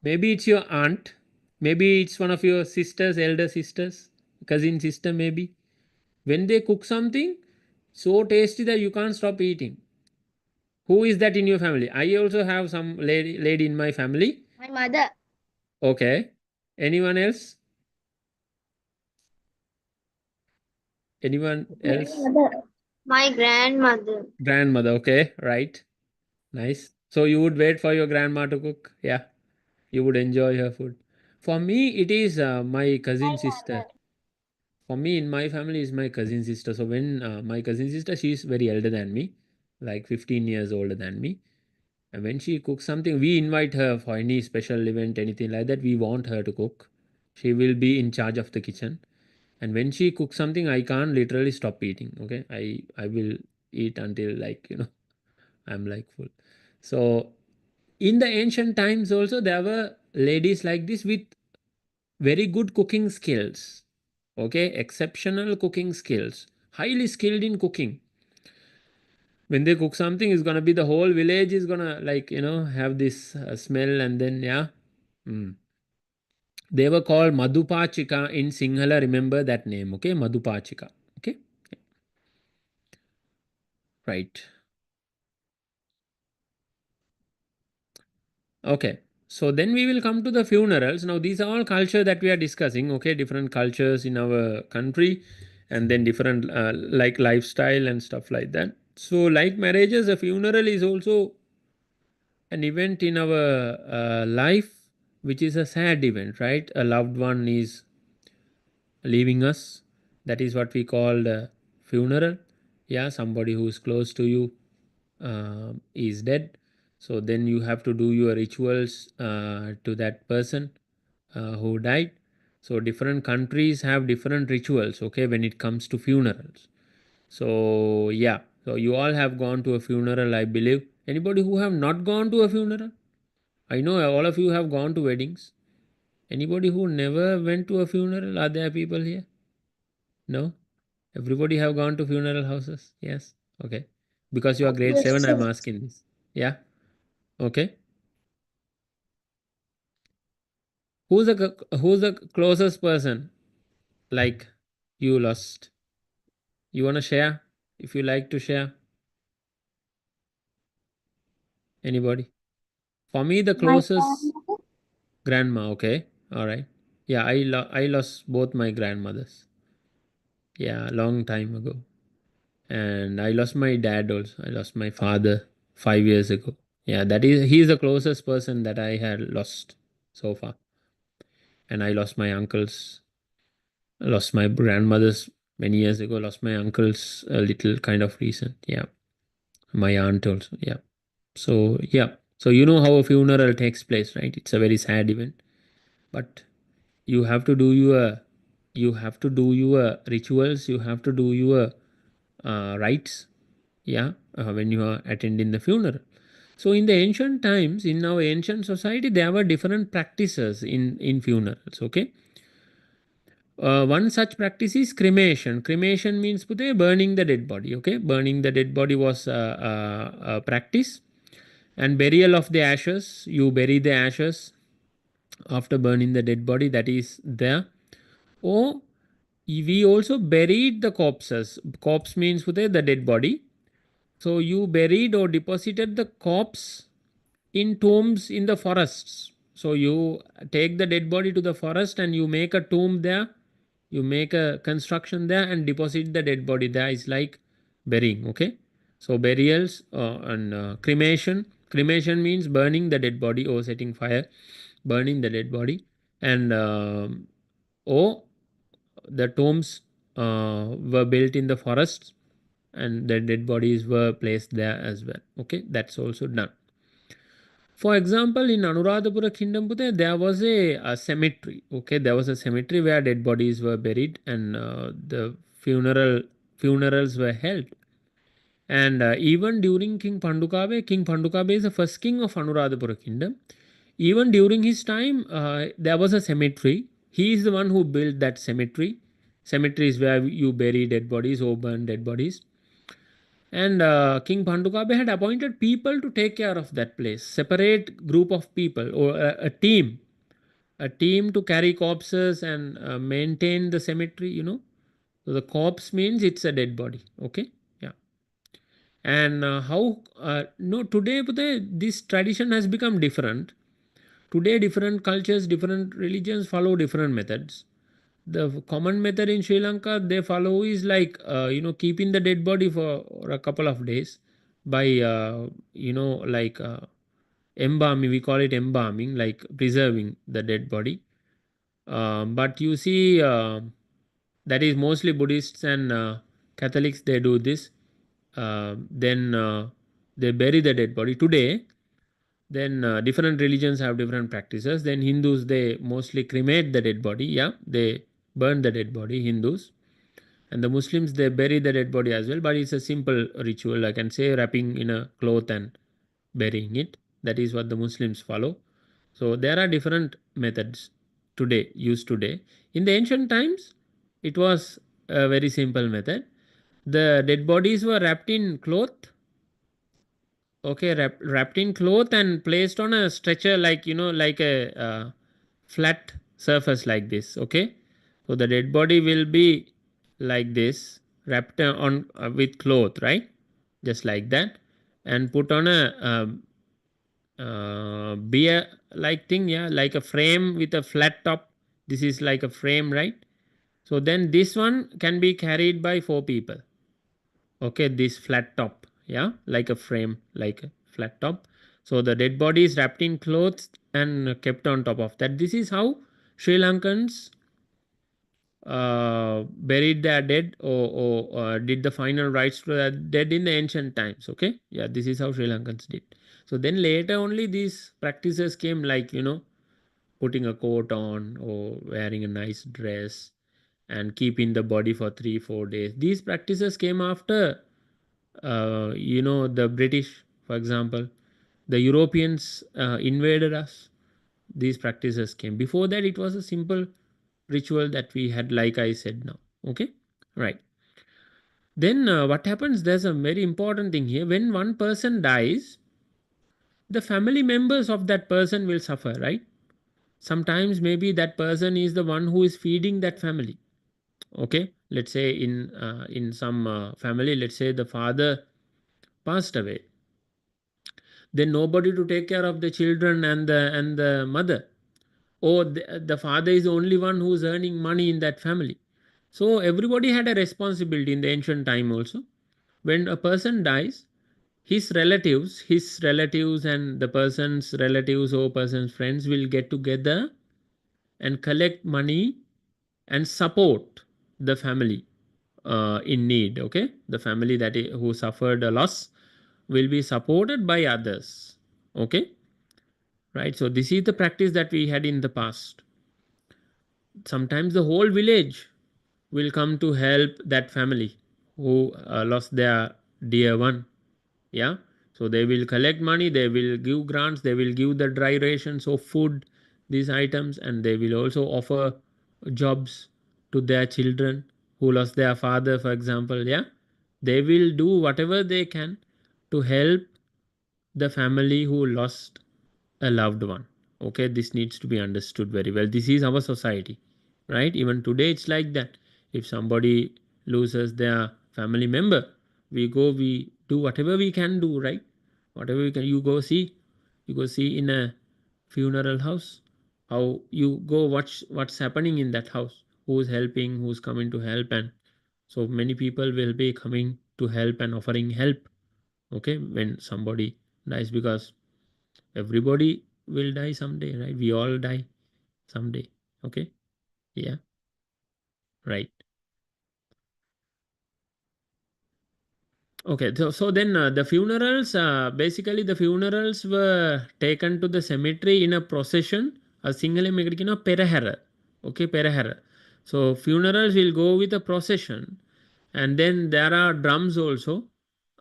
maybe it's your aunt, maybe it's one of your sisters, elder sisters, cousin sister, maybe. When they cook something so tasty that you can't stop eating. Who is that in your family? I also have some lady in my family. My mother. Okay. Anyone else? Anyone else? Mother. My grandmother. Grandmother, okay, right. Nice. So you would wait for your grandma to cook? Yeah. You would enjoy her food. For me, it is my cousin sister. For me, in my family, is my cousin sister. So when my cousin sister, she is very elder than me, like 15 years older than me. And when she cooks something, we invite her for any special event, anything like that. We want her to cook. She will be in charge of the kitchen. And when she cooks something, I can't literally stop eating. Okay, I will eat until like I'm like full. So in the ancient times also there were ladies like this with very good cooking skills. Okay, exceptional cooking skills, highly skilled in cooking. When they cook something, it's gonna be the whole village is gonna like have this smell, and then yeah. Mm. They were called Madhupachika in Sinhala. Remember that name, okay? Madhupachika. Okay, right. Okay. So then we will come to the funerals. Now these are all culture that we are discussing. Okay, different cultures in our country, and then different like lifestyle and stuff like that. So like marriages, a funeral is also an event in our life, which is a sad event, right? A loved one is leaving us. That is what we call the funeral. Yeah, somebody who is close to you is dead. So then you have to do your rituals to that person who died. So different countries have different rituals, okay, when it comes to funerals. So yeah, so you all have gone to a funeral, I believe. Anybody who have not gone to a funeral? I know all of you have gone to weddings. Anybody who never went to a funeral? Are there people here? No? Everybody have gone to funeral houses? Yes. Okay. Because you are grade Yes, 7, sir. I'm asking this. Yeah. Okay. Who's the closest person like you lost? You wanna share? If you like to share, anybody? For me, the My closest grandma. Okay. All right. Yeah, I lost both my grandmothers. Yeah, long time ago. And I lost my dad also. I lost my father 5 years ago. Yeah, he's the closest person that I had lost so far. And I lost my uncles, lost my grandmother's many years ago, lost my uncle's a little kind of recent. Yeah, my aunt also. Yeah. So yeah, so you know how a funeral takes place, right? It's a very sad event, but you have to do your rituals. You have to do your rites. Yeah, when you are attending the funeral. So in the ancient times, in our ancient society, there were different practices in funerals. Okay. One such practice is cremation. Cremation means burning the dead body. Okay, burning the dead body was a practice, and burial of the ashes. You bury the ashes after burning the dead body. That is there. Or we also buried the corpses. Corpse means the dead body. So you buried or deposited the corpse in tombs in the forests. So you take the dead body to the forest and you make a tomb there. You make a construction there and deposit the dead body there. Is like burying. Okay. So burials and cremation. Cremation means burning the dead body or setting fire, burning the dead body, and or the tombs were built in the forests and the dead bodies were placed there as well. Okay, that's also done. For example, in Anuradhapura Kingdom, there was a cemetery. Okay, there was a cemetery where dead bodies were buried and the funerals were held. And even during King Pandukabe is the first king of Anuradhapura Kingdom. Even during his time, there was a cemetery. He is the one who built that cemetery. Cemetery is where you bury dead bodies or burn dead bodies. And King Pandukabe had appointed people to take care of that place, separate group of people or a team to carry corpses and maintain the cemetery. So the corpse means it's a dead body. Okay, yeah. And how no today this tradition has become different. Today different cultures, different religions follow different methods. The common method in Sri Lanka they follow is like keeping the dead body for a couple of days by like embalming. We call it embalming, like preserving the dead body. But you see, that is mostly Buddhists and Catholics. They do this. Then they bury the dead body. Today, then different religions have different practices. Then Hindus, they mostly cremate the dead body. Yeah, they burn the dead body, Hindus. And the Muslims, they bury the dead body as well, but it's a simple ritual. I can say wrapping in a cloth and burying it. That is what the Muslims follow. So there are different methods today, used today. In the ancient times, it was a very simple method. The dead bodies were wrapped in cloth. Okay, wrapped in cloth and placed on a stretcher, like like a flat surface like this. Okay, so the dead body will be like this, wrapped on with cloth, right? Just like that, and put on a beer like thing, yeah, like a frame with a flat top. This is like a frame, right? So then this one can be carried by 4 people. Okay, this flat top, yeah, like a frame, like a flat top. So the dead body is wrapped in clothes and kept on top of that. This is how Sri Lankans buried their dead, or did the final rites to the dead in the ancient times. Okay, yeah, this is how Sri Lankans did. So then later only these practices came, like putting a coat on or wearing a nice dress and keeping the body for 3-4 days. These practices came after the British, for example. The Europeans invaded us. These practices came. Before that, it was a simple ritual that we had, like I said now. Okay, right. Then what happens? There's a very important thing here. When one person dies, the family members of that person will suffer, right? Sometimes maybe that person is the one who is feeding that family. Okay, let's say in some family, let's say the father passed away, then nobody to take care of the children and the mother, or the father is the only one who's earning money in that family. So everybody had a responsibility in the ancient time also. When a person dies, his relatives and the person's relatives or person's friends will get together and collect money and support the family in need. Okay, the family who suffered a loss will be supported by others. Okay, right. So this is the practice that we had in the past. Sometimes the whole village will come to help that family who lost their dear one. Yeah, so they will collect money, they will give grants, they will give the dry rations of food, these items, and they will also offer jobs to their children who lost their father, for example. Yeah, they will do whatever they can to help the family who lost a loved one. Okay, this needs to be understood very well. This is our society, right? Even today it's like that. If somebody loses their family member, we do whatever we can do, right? Whatever we can. You go see in a funeral house, how you go watch what's happening in that house, who's helping, who's coming to help. And so many people will be coming to help and offering help, okay, when somebody dies, because everybody will die someday, right? We all die someday. Okay, yeah, right. Okay, so then the funerals, basically the funerals were taken to the cemetery in a procession. A single perahara. Okay, perahara. So funerals will go with a procession, and then there are drums also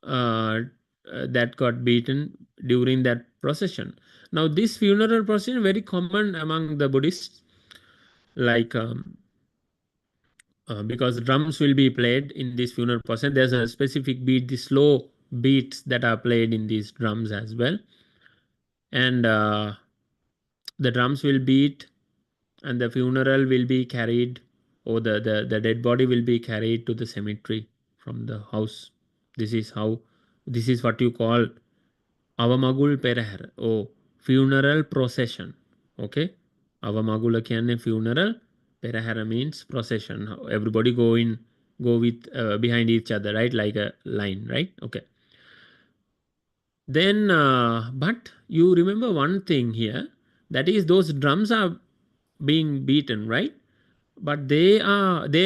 that got beaten during that procession. Now this funeral procession very common among the Buddhists, like because drums will be played in this funeral procession. There's a specific beat, the slow beats that are played in these drums as well, and the drums will beat, and the funeral will be carried, or the dead body will be carried to the cemetery from the house. This is what you call Avamagul Perahar, or funeral procession. Okay, Avamagula කියන්නේ funeral Perahera means procession. Everybody go with behind each other, right? Like a line, right? Okay. Then, but you remember one thing here, that is those drums are being beaten, right? But they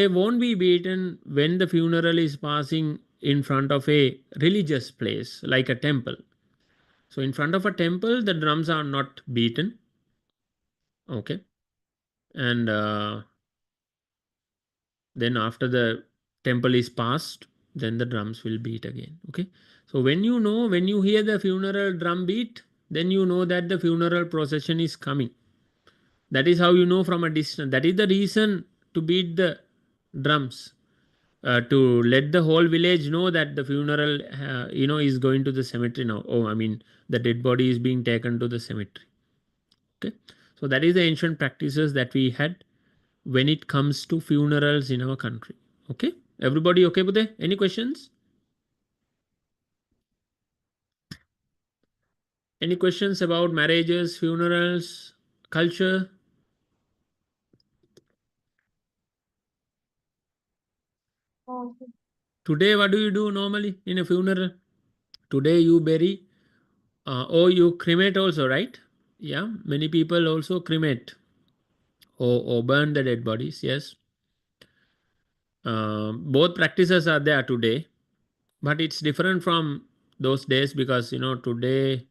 won't be beaten when the funeral is passing in front of a religious place like a temple. So in front of a temple, the drums are not beaten. Okay. And then after the temple is passed, then the drums will beat again. Okay. So when you hear the funeral drum beat, then you know that the funeral procession is coming. That is how you know from a distance. That is the reason to beat the drums, to let the whole village know that the funeral, is going to the cemetery now. Oh, I mean, the dead body is being taken to the cemetery. Okay. So that is the ancient practices that we had when it comes to funerals in our country. Okay. Everybody okay with that? Any questions? Any questions about marriages, funerals, culture? Today, what do you do normally in a funeral? Today you bury, or you cremate also, right? Yeah, many people also cremate or burn the dead bodies. Yes, both practices are there today, but it's different from those days because today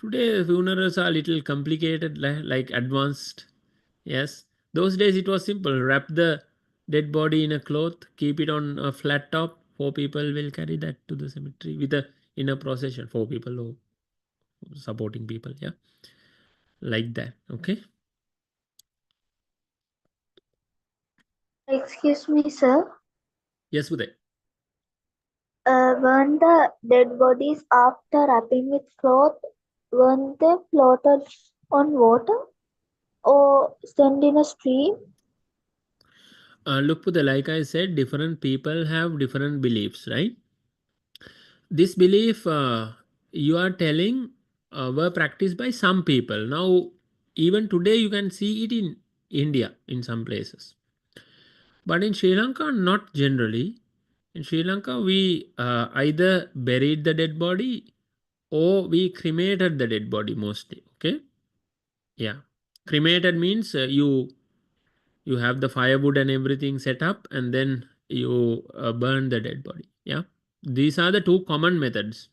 funerals are a little complicated, like advanced. Yes, those days it was simple. Wrap the dead body in a cloth, keep it on a flat top. 4 people will carry that to the cemetery with a in a procession. 4 people or supporting people. Yeah, like that. Okay. Excuse me, sir. Yes, Uday. Weren't the dead bodies after wrapping with cloth, weren't they floated on water or sent in a stream? Look, Uday, like I said, different people have different beliefs, right? This belief you are telling were practiced by some people. Now, even today, you can see it in India in some places. But in Sri Lanka, not generally. In Sri Lanka, we either buried the dead body or we cremated the dead body mostly. Okay. Yeah. Cremated means you have the firewood and everything set up and then you burn the dead body. Yeah. These are the two common methods.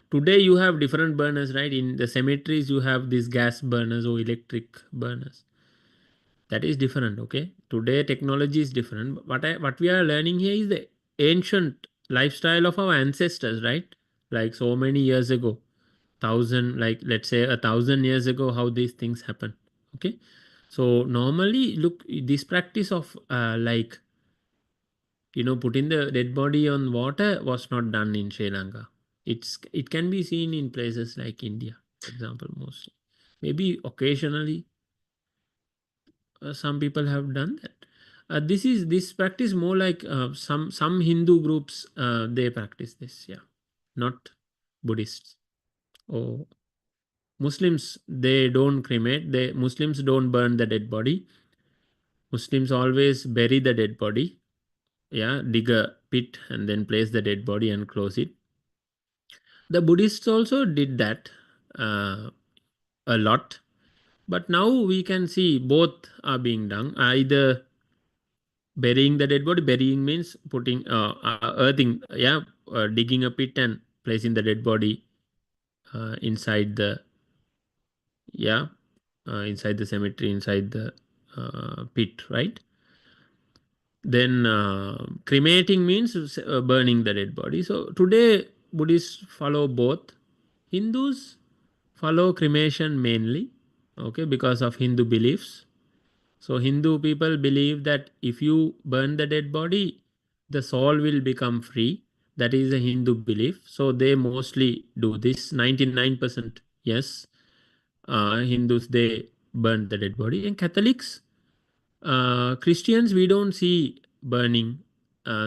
Today you have different burners, right? In the cemeteries, you have these gas burners or electric burners. That is different. Okay. Today technology is different. What we are learning here is the ancient lifestyle of our ancestors, right? Like so many years ago, like let's say 1,000 years ago, how these things happen. Okay. So normally, look, this practice of putting the dead body on water was not done in Sri Lanka. It can be seen in places like India, for example, mostly. Maybe occasionally, some people have done that. This practice more like some Hindu groups they practice this. Yeah, not Buddhists or Muslims. They don't cremate. Muslims don't burn the dead body. Muslims always bury the dead body. Yeah, dig a pit and then place the dead body and close it. The Buddhists also did that a lot, but now we can see both are being done. Either burying the dead body, burying means putting earthing, yeah, digging a pit and placing the dead body inside the inside the cemetery, inside the pit, right? Then cremating means burning the dead body. So today Buddhists follow both. Hindus follow cremation mainly, okay, because of Hindu beliefs. So Hindu people believe that if you burn the dead body, the soul will become free. That is a Hindu belief. So they mostly do this. 99%, yes. Hindus, they burn the dead body. And Catholics, Christians, we don't see burning.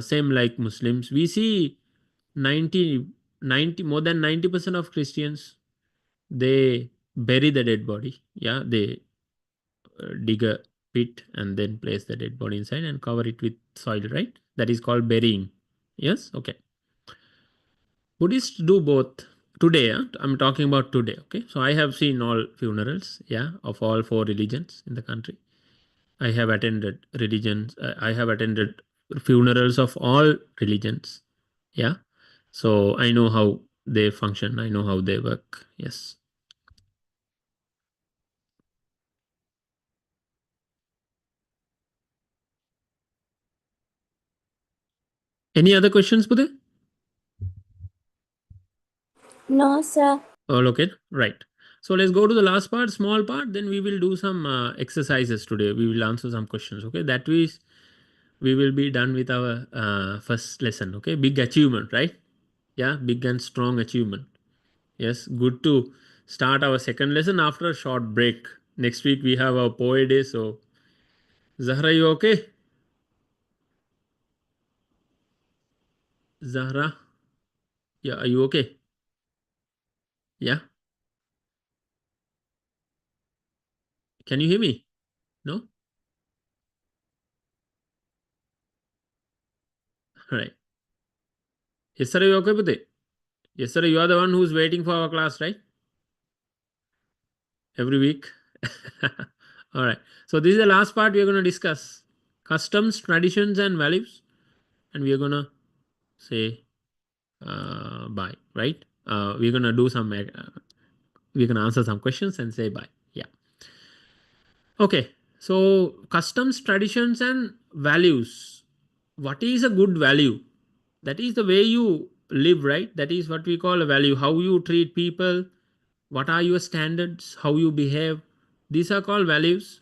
Same like Muslims. We see 90 more than 90% of Christians, they bury the dead body. Yeah, they dig a pit and then place the dead body inside and cover it with soil, right? That is called burying. Yes, okay. Buddhists do both today. I'm talking about today. Okay, so I have seen all funerals, yeah, of all 4 religions in the country. I have attended religions. I have attended funerals of all religions. Yeah, so I know how they function. I know how they work. Yes. Any other questions, Buddha? No, sir. All okay, right. So let's go to the last part, small part. Then we will do some exercises today. We will answer some questions. Okay, that way we will be done with our first lesson. Okay, big achievement, right? Yeah, big and strong achievement. Yes, good to start our second lesson after a short break. Next week we have our poet day. So, Zahra, you okay? Zahra, yeah, are you okay? Yeah, can you hear me? No? All right. Yes, sir, are you okay with it? Yes, sir, you are the one who's waiting for our class, right? Every week. All right. So this is the last part we are going to discuss customs, traditions, and values, and we are going to say bye. Right? We're going to do some. We're going to answer some questions and say bye. Yeah. Okay. So customs, traditions, and values. What is a good value? That is the way you live, right? That is what we call a value. How you treat people. What are your standards? How you behave? These are called values.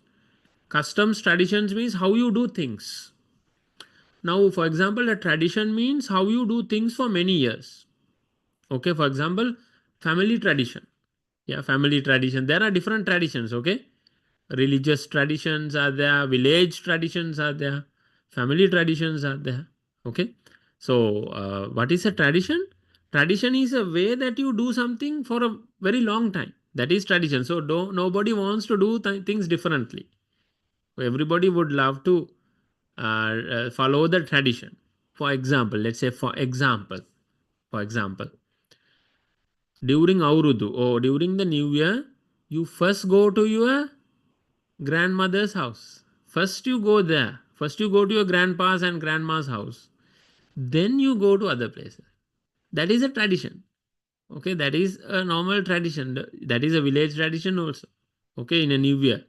Customs, traditions means how you do things. Now, for example, a tradition means how you do things for many years. Okay, for example, family tradition. Yeah, family tradition. There are different traditions, okay? Religious traditions are there, village traditions are there, family traditions are there. Okay, so what is a tradition? Tradition is a way that you do something for a very long time. That is tradition. So nobody wants to do things differently. Everybody would love to follow the tradition. For example, let's say for example, during Aurudu or during the New Year, you first go to your grandmother's house. First you go there. First you go to your grandpa's and grandma's house. Then you go to other places. That is a tradition. Okay, that is a normal tradition. That is a village tradition also. Okay, in a New Year.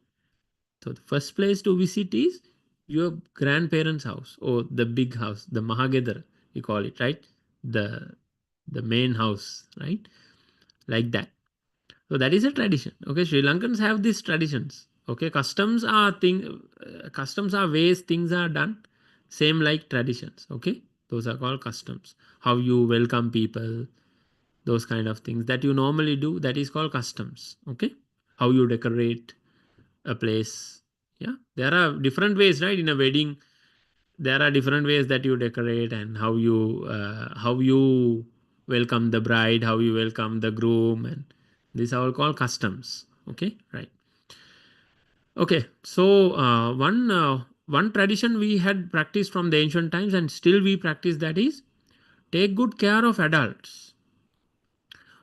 So the first place to visit is your grandparents' house or the big house, the Mahagedar, you call it, right? The main house, right? Like that. So that is a tradition. Okay, Sri Lankans have these traditions. Okay, customs are ways things are done, same like traditions. Okay, those are called customs. How you welcome people, those kind of things that you normally do, that is called customs. Okay, how you decorate a place. Yeah, there are different ways, right? In a wedding, there are different ways that you decorate and how you welcome the bride, how you welcome the groom, and these are all called customs. Okay, right. Okay, so one tradition we had practiced from the ancient times and still we practice, that is take good care of adults.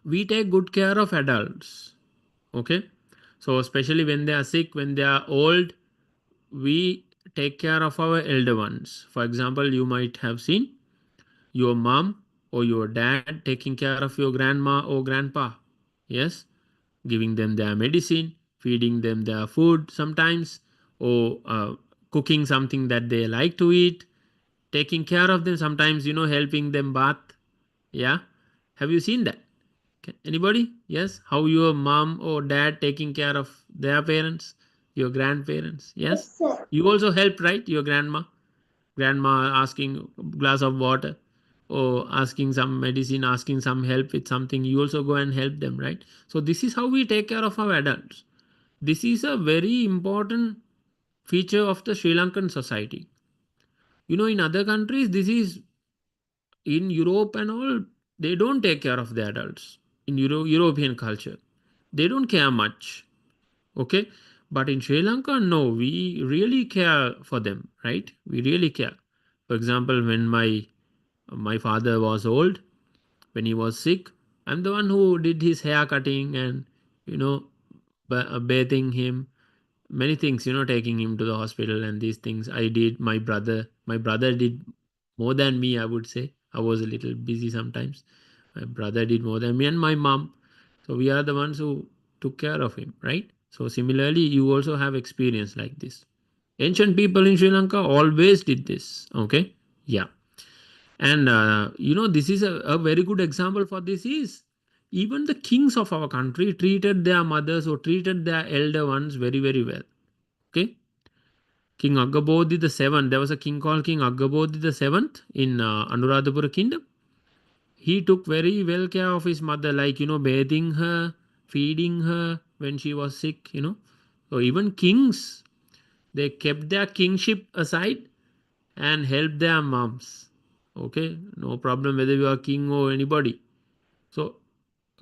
We take good care of adults. Okay, so especially when they are sick, when they are old, we take care of our elder ones. For example, you might have seen your mom or your dad taking care of your grandma or grandpa. Yes, giving them their medicine, feeding them their food sometimes, or cooking something that they like to eat, taking care of them sometimes, helping them bath. Yeah, have you seen that? Anybody? Yes, how your mom or dad taking care of their parents, your grandparents? Yes, Yes, sir. you also help, right? Your grandma asking a glass of water or asking some medicine, asking some help with something, you also go and help them, right? So this is how we take care of our adults. This is a very important feature of the Sri Lankan society. In other countries, this is in Europe and all, they don't take care of the adults. In European culture, they don't care much. Okay, But in Sri Lanka, no, we really care for them, right? We really care. For example, when my father was old, when he was sick, I'm the one who did his hair cutting and, you know, bathing him, many things, taking him to the hospital and these things I did. My brother did more than me, I would say. I was a little busy sometimes. My brother did more than me and my mom. So we are the ones who took care of him, right? So similarly, you also have experience like this. Ancient people in Sri Lanka always did this. Okay. Yeah. And this is a very good example for this is even the kings of our country treated their mothers or treated their elder ones very, very well. Okay. King Agabodhi the seventh. There was a king called King Agabodhi the seventh in Anuradhapura kingdom. He took very well care of his mother, like bathing her, feeding her when she was sick. So even kings, they kept their kingship aside and helped their moms. Okay, no problem whether you are king or anybody. So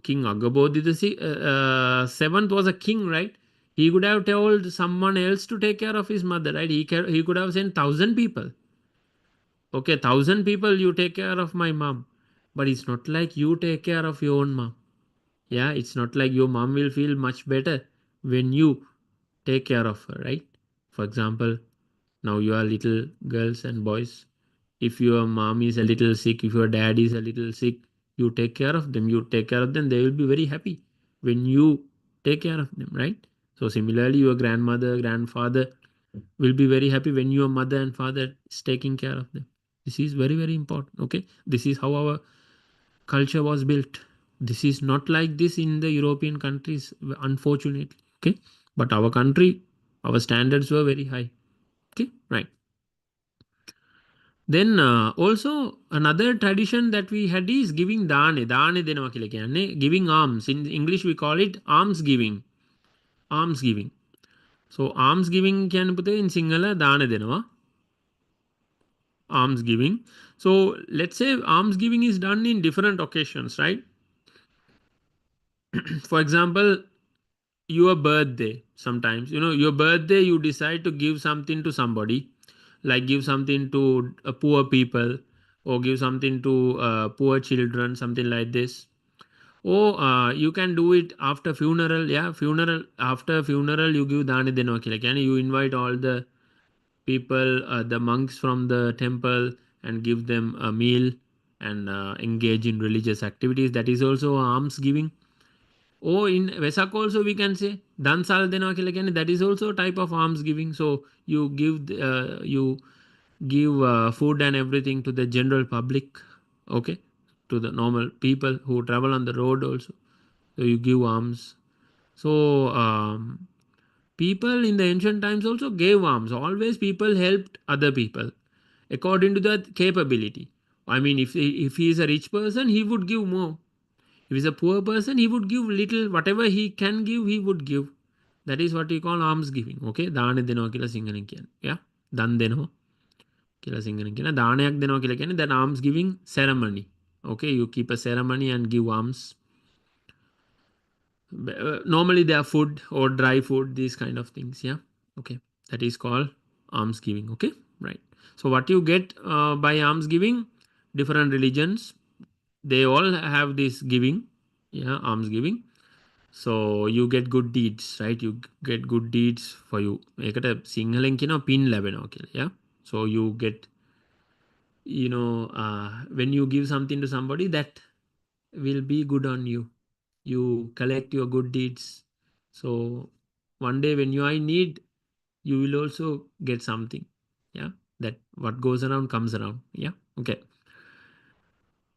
King Agabodhi the seventh was a king, right? He could have told someone else to take care of his mother, right? He could have sent 1,000 people. Okay, 1,000 people, you take care of my mom. But it's not like you take care of your own mom. Yeah, it's not like your mom will feel much better when you take care of her, right? For example, now you are little girls and boys. If your mom is a little sick, if your dad is a little sick, you take care of them. You take care of them. They will be very happy when you take care of them, right? So similarly, your grandmother, grandfather will be very happy when your mother and father is taking care of them. This is very, very important. Okay. This is how our culture was built. This is not like this in the European countries, unfortunately. Okay. But our country, our standards were very high. Okay. Right. Then also another tradition that we had is giving dane. Dane denawa kiyala kiyanne, giving alms. In English we call it alms giving. Alms giving. So alms giving kiyanne puthe in Sinhala dane denawa. Alms giving. So let's say alms giving is done in different occasions, right? For example, your birthday. Sometimes your birthday, you decide to give something to somebody, like give something to poor people or give something to poor children, something like this. Or you can do it after funeral. Yeah, funeral. After funeral you give dani denokile. Can you invite all the people, the monks from the temple, and give them a meal and engage in religious activities? That is also alms giving. Oh, in Vesak also we can say dansal dena kilagani. That is also a type of alms giving. So you give food and everything to the general public. Okay, to the normal people who travel on the road also. So you give alms. So people in the ancient times also gave alms. Always people helped other people according to their capability. I mean, if he is a rich person, he would give more. If he's a poor person, he would give little. Whatever he can give, he would give. That is what we call alms giving. Okay, dane deno kila singhanen kiyan. Yeah, dan deno kila singhanen kiyan. Daanayak deno kila kiyan. That alms giving ceremony. Okay, you keep a ceremony and give alms. Normally they are food or dry food, these kind of things. Yeah. Okay, that is called alms giving. Okay, right. So what you get by alms giving, different religions, they all have this giving. Yeah, alms giving. So you get good deeds, right? You get good deeds for you. ඒකට සිංහලෙන් කියනවා පින් ලැබෙනවා කියලා. Yeah. So you get, when you give something to somebody, that will be good on you. You collect your good deeds. So one day when you are in need, you will also get something. Yeah. That what goes around comes around. Yeah. Okay.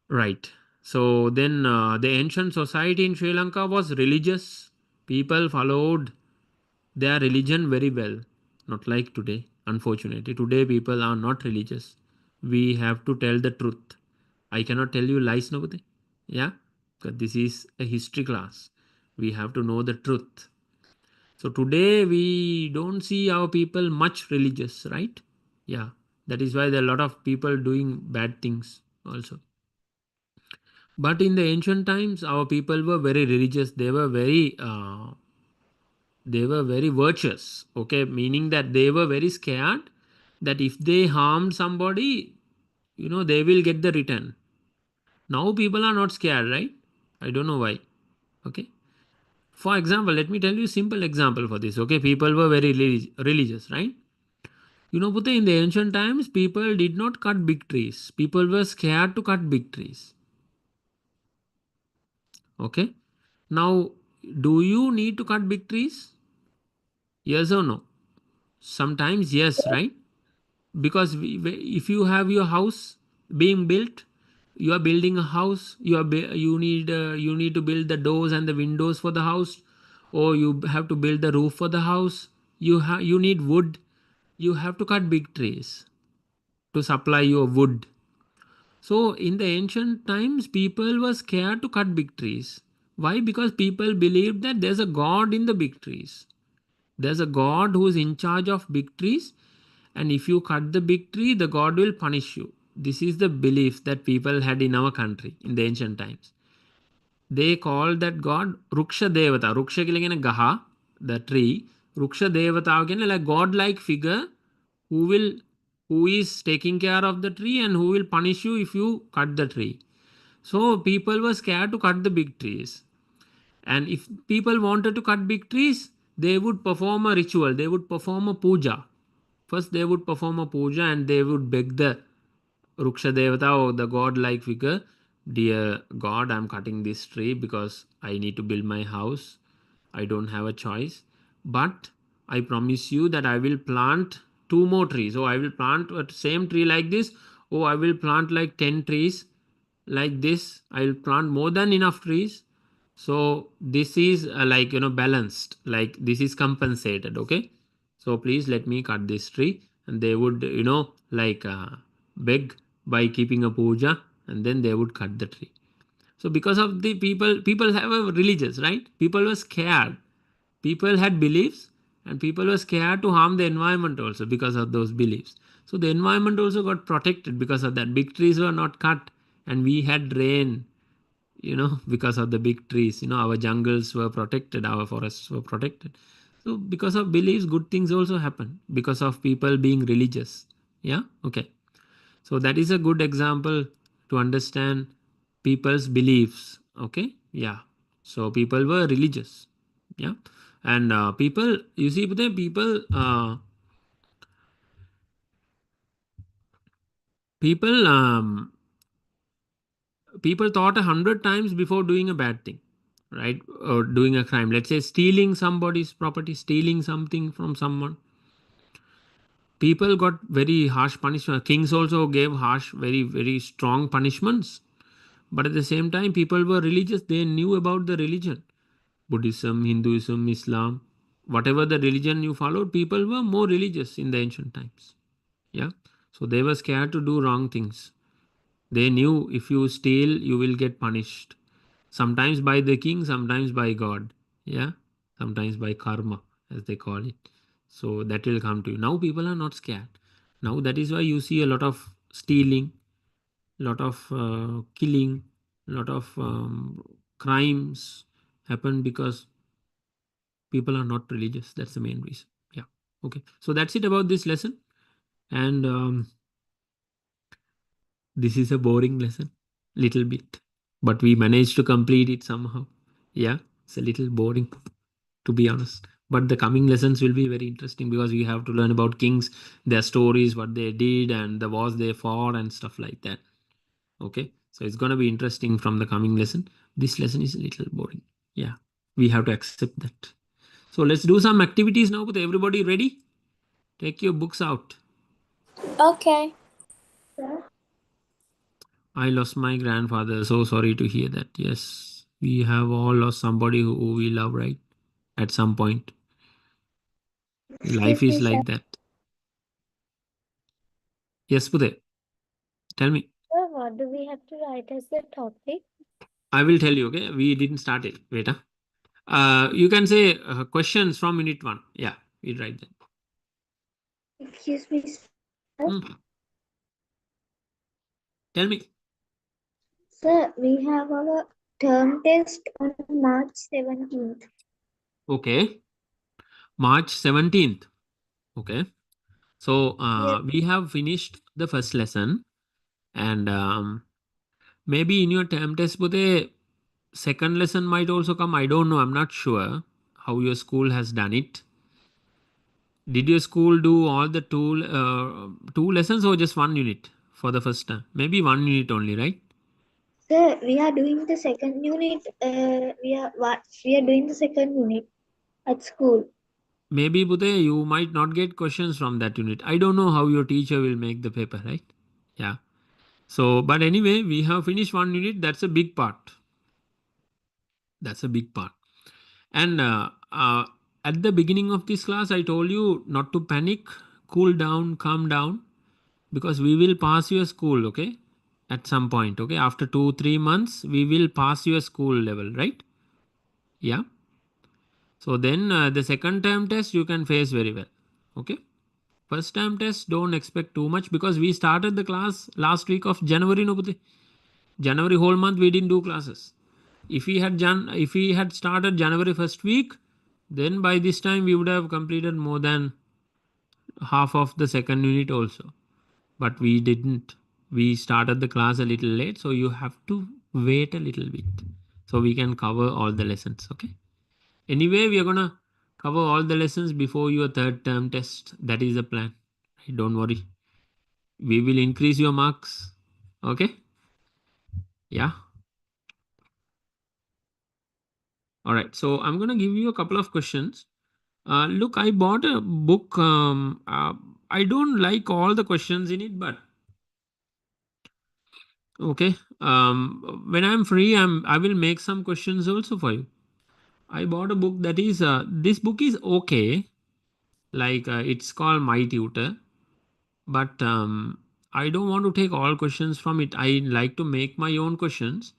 Right. So then the ancient society in Sri Lanka was religious. People followed their religion very well. Not like today. Unfortunately, today people are not religious. We have to tell the truth. I cannot tell you lies, nobody. Yeah, because this is a history class. We have to know the truth. So today we don't see our people much religious, right? Yeah, that is why there are a lot of people doing bad things also. But in the ancient times, our people were very religious. They were very They were very virtuous, okay, meaning that they were very scared that if they harm somebody, they will get the return. Now people are not scared, right? I don't know why. Okay. For example, let me tell you a simple example for this. Okay, people were very religious, right? Pute, in the ancient times, people did not cut big trees. People were scared to cut big trees. Okay. Now, do you need to cut big trees? Yes or no? Sometimes yes, right? Because if you have your house being built, you are building a house, you need to build the doors and the windows for the house, or you have to build the roof for the house. You need wood. You have to cut big trees to supply your wood. So in the ancient times, people were scared to cut big trees. Why? Because people believed that there's a god in the big trees. There's a god who is in charge of big trees, and if you cut the big tree, the god will punish you. This is the belief that people had in our country in the ancient times. They called that god Ruksha Devata. Ruksha killing gaha, the tree. Ruksha Devata again, like god-like figure who is taking care of the tree and who will punish you if you cut the tree. So people were scared to cut the big trees. And if people wanted to cut big trees, they would perform a ritual. They would perform a puja. First, they would perform a puja and they would beg the Ruksha Devata or the god-like figure, dear God, I'm cutting this tree because I need to build my house. I don't have a choice. But I promise you that I will plant 2 more trees. Oh, I will plant a same tree like this. Oh, I will plant like 10 trees like this. I will plant more than enough trees. So this is like, balanced, like this is compensated. Okay. So please let me cut this tree. And they would, like beg by keeping a puja, and then they would cut the tree. So because of the people have a religious, right? People were scared. People had beliefs, and people were scared to harm the environment also because of those beliefs. So the environment also got protected because of that. Big trees were not cut, and we had rain, because of the big trees. Our jungles were protected, our forests were protected. So because of beliefs, good things also happen because of people being religious. Yeah. Okay. So that is a good example to understand people's beliefs. Okay. Yeah. So people were religious. Yeah. And people, you see, the people thought 100 times before doing a bad thing, right? Or doing a crime. Let's say stealing somebody's property, stealing something from someone. People got very harsh punishment. Kings also gave harsh, very, very strong punishments. But at the same time, people were religious. They knew about the religion. Buddhism, Hinduism, Islam, whatever the religion you followed, people were more religious in the ancient times. Yeah. So they were scared to do wrong things. They knew if you steal, you will get punished. Sometimes by the king, sometimes by God. Yeah. Sometimes by karma, as they call it. So that will come to you. Now people are not scared. Now that is why you see a lot of stealing, lot of killing, lot of crimes happen because people are not religious. That's the main reason. Yeah. Okay. So that's it about this lesson. And this is a boring lesson, little bit, but we managed to complete it somehow. Yeah. It's a little boring, to be honest. But the coming lessons will be very interesting because we have to learn about kings, their stories, what they did, and the wars they fought, and stuff like that. Okay. So it's going to be interesting from the coming lesson. This lesson is a little boring. Yeah. We have to accept that. So let's do some activities now. With everybody ready? Take your books out. Okay. I lost my grandfather. So sorry to hear that. Yes. We have all lost somebody who we love, right? At some point. Life Excuse is me, sir. like that. Yes, Pute. Tell me. Sir, what do we have to write as the topic? I will tell you, okay? We didn't start it. Wait. You can say questions from unit 1. Yeah, we'll write that. Excuse me, sir. Tell me. Sir, we have our term test on March 17th. Okay. March 17th. Okay. So Yes. we have finished the first lesson, and maybe in your term test, but the second lesson might also come. I don't know. I'm not sure how your school has done it. Did your school do all the two lessons or just one unit for the first time? Maybe one unit only, right? Sir, we are doing the second unit. We are doing the second unit at school. Maybe Budhe, you might not get questions from that unit. I don't know how your teacher will make the paper, right? Yeah. So, but anyway, we have finished one unit. That's a big part. That's a big part. And at the beginning of this class, I told you not to panic, cool down, calm down, because we will pass your school, okay? At some point, okay? After 2-3 months, we will pass your school level, right? Yeah. So then the second term test you can face very well, okay? First term test, don't expect too much because we started the class last week of January, no Budhe? January whole month we didn't do classes. If we had started January first week, then by this time we would have completed more than half of the second unit also. But we didn't. We started the class a little late, so you have to wait a little bit so we can cover all the lessons. Okay. Anyway, we are gonna cover all the lessons before your third term test. That is the plan. Don't worry. We will increase your marks. Okay. Yeah. All right. So I'm gonna give you a couple of questions. Look, I bought a book. I don't like all the questions in it, but okay. When I'm free, I will make some questions also for you. I bought a book that is this book is okay. Like it's called My Tutor, but I don't want to take all questions from it. I like to make my own questions,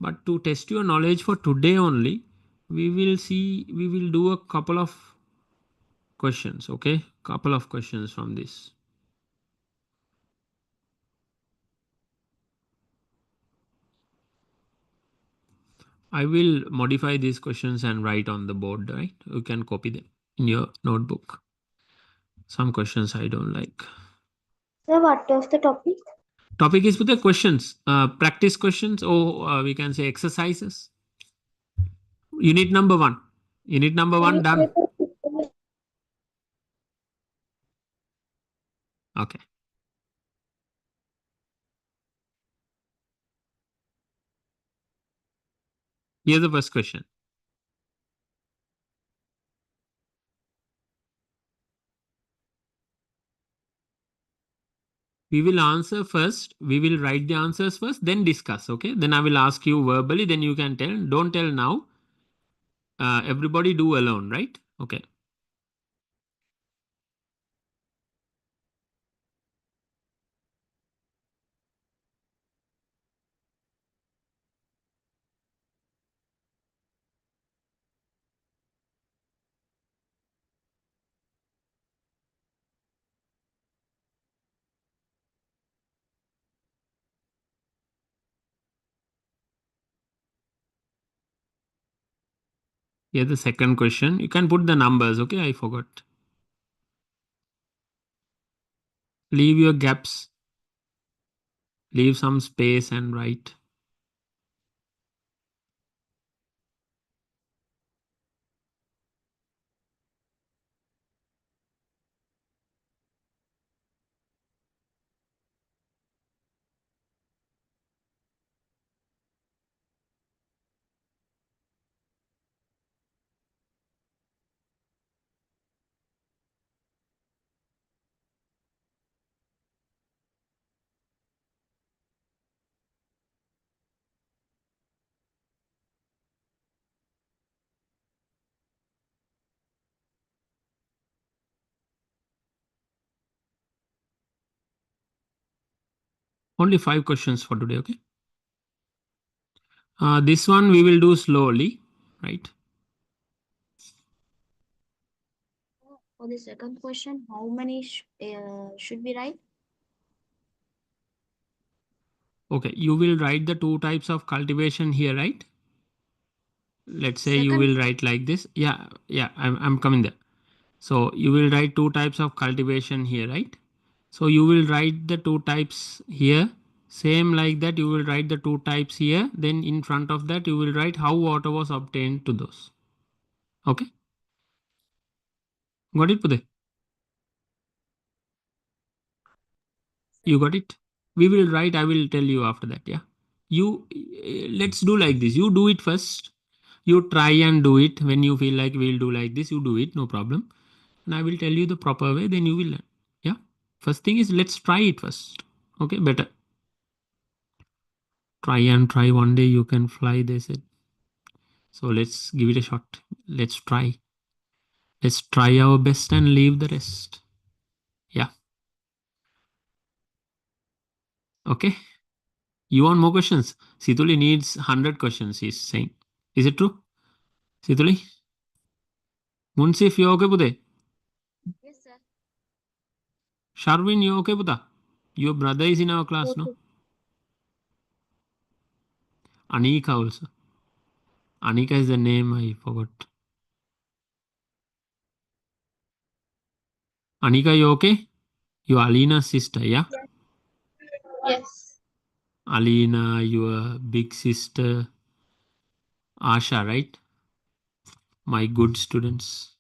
but to test your knowledge for today only, we will see. We will do a couple of questions. Okay, couple of questions from this. I will modify these questions and write on the board, right? You can copy them in your notebook. Some questions I don't like. Sir, what was the topic? Topic is with the questions, practice questions, or we can say exercises. Unit number 1. Unit number Can 1 you done. repeat? Okay. Here's the first question. We will answer first. We will write the answers first, then discuss. Okay. Then I will ask you verbally. Then you can tell. Don't tell now. Everybody do alone, right? Okay. Here's the second question. You can put the numbers. Okay. I forgot. Leave your gaps. Leave some space and write. Only 5 questions for today. Okay. This one we will do slowly, right? For the second question, how many should we write? Okay, you will write the 2 types of cultivation here, right? Let's say you Second, will write like this. Yeah, I'm coming there. So you will write two types of cultivation here, right? So you will write the two types here. Same like that, you will write the two types here. Then in front of that, you will write how water was obtained to those. Okay. Got it, Pude? You got it? We will write, I will tell you after that, yeah? You, let's do like this. You do it first. You try and do it. When you feel like we'll do like this, you do it, no problem. And I will tell you the proper way, then you will learn. Yeah? First thing is, let's try it first. Okay, better. Try and try, one day you can fly, they said. So let's give it a shot. Let's try. Let's try our best and leave the rest. Yeah. Okay. You want more questions? Situli needs 100 questions, he's saying. Is it true? Situli? Munsif, you okay, Bude? Yes, sir. Sharwin, you okay, Buddha? Your brother is in our class, no? Anika also. Anika is the name I forgot. Anika, you okay? You Alina's sister, yeah? Yes. Alina, your big sister, Asha, right? My good students,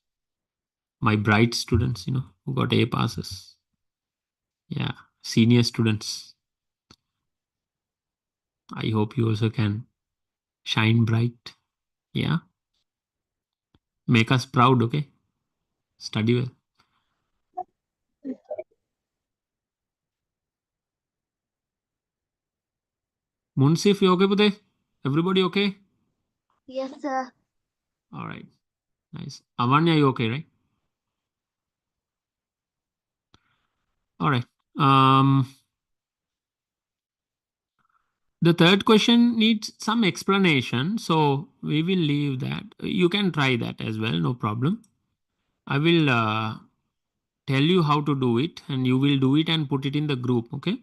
my bright students, you know, who got A passes. Yeah, senior students. I hope you also can shine bright. Yeah. Make us proud, okay? Study well. Munsif, you okay, Bude? Everybody okay? Yes, sir. All right. Nice. Avanya, you okay, right? All right. The third question needs some explanation, so we will leave that. You can try that as well, no problem. I will tell you how to do it, and you will do it and put it in the group, okay?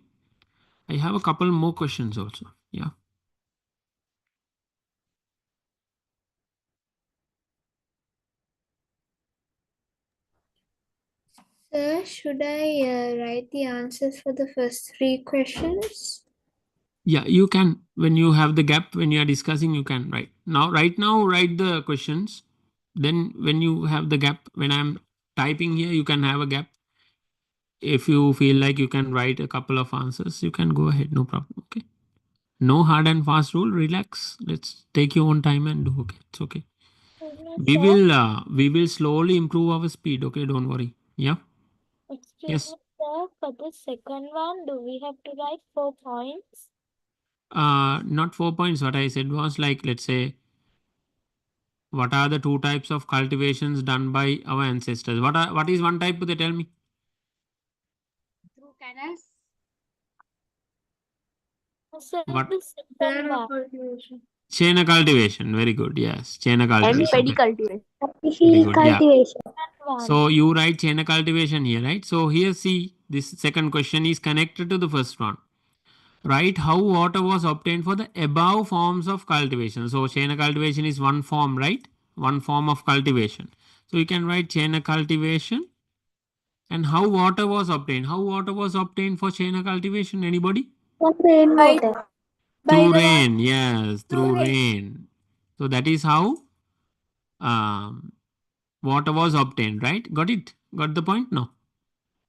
I have a couple more questions also. Yeah. Sir, should I write the answers for the first three questions? Yeah, you can. When you have the gap, when you are discussing, you can write. Now, right now, write the questions. Then when you have the gap, when I'm typing here, you can have a gap. If you feel like you can write a couple of answers, you can go ahead, no problem, okay? No hard and fast rule, relax. Let's take your own time and do, okay? It's okay. We will slowly improve our speed, okay? Don't worry. Yeah? Excuse Yes. me, sir. For the second one, do we have to write 4 points? Not 4 points. What I said was like, let's say, what are the two types of cultivations done by our ancestors? What is one type? They tell me. Through canals. Sir, What? the second one. Chain cultivation. Very good. Yes. Chain And cultivation. pedicultivation. Very good. Yeah. Cultivation. One. So you write chain cultivation here, right? So here, see, this second question is connected to the first one. Write how water was obtained for the above forms of cultivation. So chain cultivation is one form, right? One form of cultivation. So you can write chain cultivation and how water was obtained. How water was obtained for chain cultivation? Anybody? From rainwater. Through rain. Yes, through rain. So that is how water was obtained, right? Got it? Got the point? No.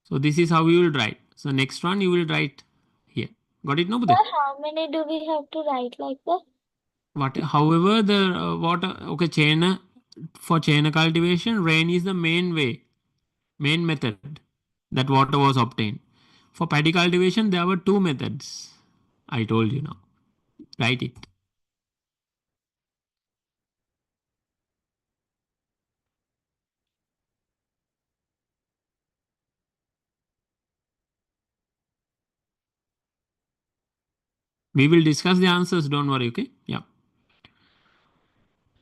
So this is how you will write. So next one you will write here. Got it? No, Bude? Sir, how many do we have to write like that? What? However, the water. Okay, chain for chain cultivation, rain is the main way, main method that water was obtained. For paddy cultivation, there were two methods. I told you now. Write it. We will discuss the answers. Don't worry. Okay. Yeah.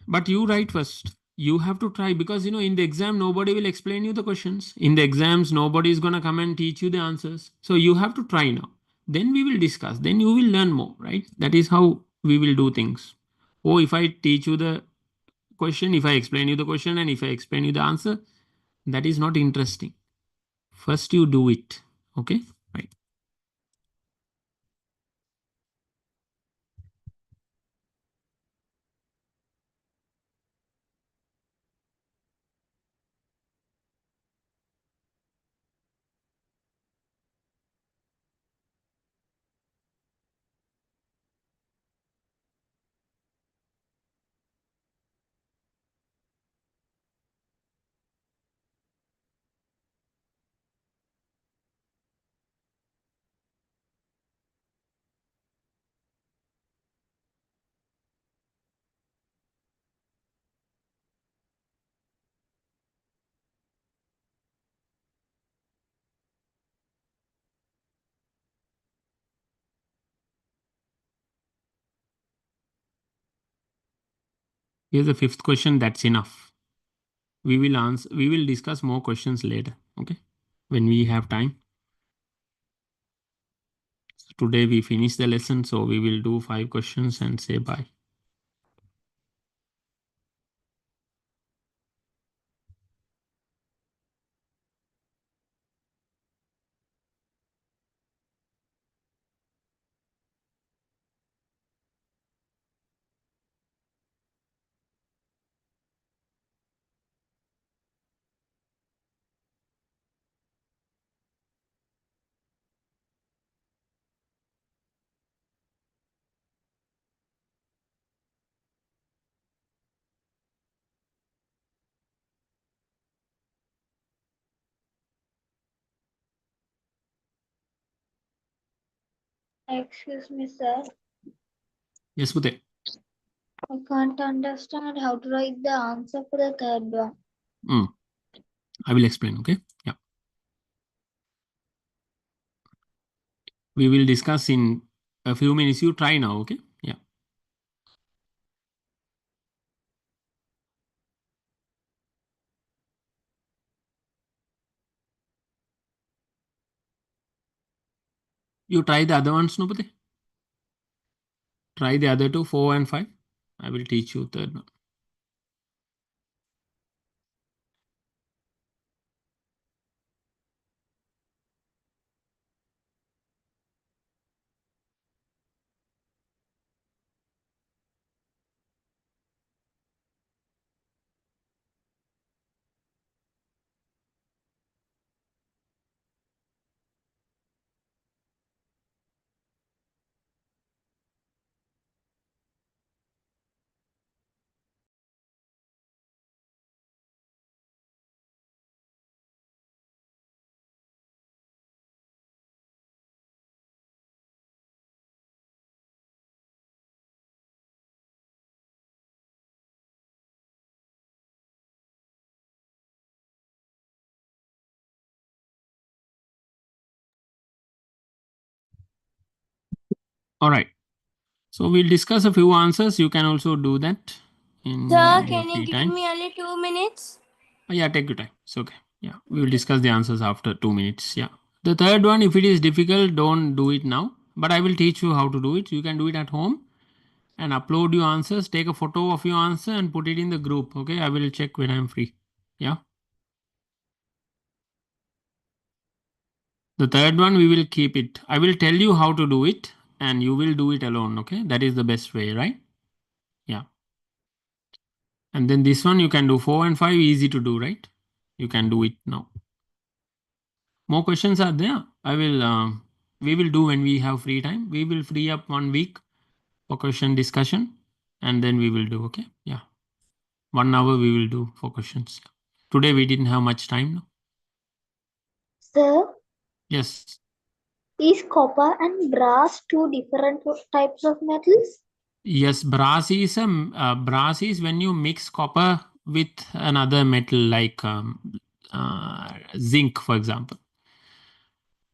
But you write first. You have to try because you know in the exam nobody will explain you the questions. In the exams nobody is gonna come and teach you the answers. So you have to try now. Then we will discuss. Then you will learn more, right? That is how we will do things. Oh, if I teach you the question, if I explain you the question, and if I explain you the answer, That is not interesting. First you do it. Okay, right. Here's the fifth question. That's enough. We will answer. We will discuss more questions later. Okay, when we have time. So today we finish the lesson, so we will do 5 questions and say bye. Excuse me, sir. Yes, Pute. I can't understand how to write the answer for the third one. I will explain. Okay. Yeah. We will discuss in a few minutes. You try now. Okay. Yeah. You try the other ones, no, Pute? Try the other two, 4 and 5. I will teach you third one. All right. So we'll discuss a few answers. You can also do that in Sir, your can you free give time. me only 2 minutes? Yeah, take your time. It's okay. Yeah, we will discuss the answers after 2 minutes. Yeah. The third one, if it is difficult, don't do it now. But I will teach you how to do it. You can do it at home and upload your answers. Take a photo of your answer and put it in the group. Okay, I will check when I'm free. Yeah. The third one, we will keep it. I will tell you how to do it and you will do it alone. Okay, that is the best way, right? Yeah. And then this one you can do 4 and 5, easy to do, right? You can do it now. More questions are there. We will do when we have free time. We will free up 1 week for question discussion and then we will do, okay? Yeah. 1 hour we will do for questions. Today we didn't have much time. No? Sir, Yes. is copper and brass two different types of metals? Yes, brass is when you mix copper with another metal like zinc, for example.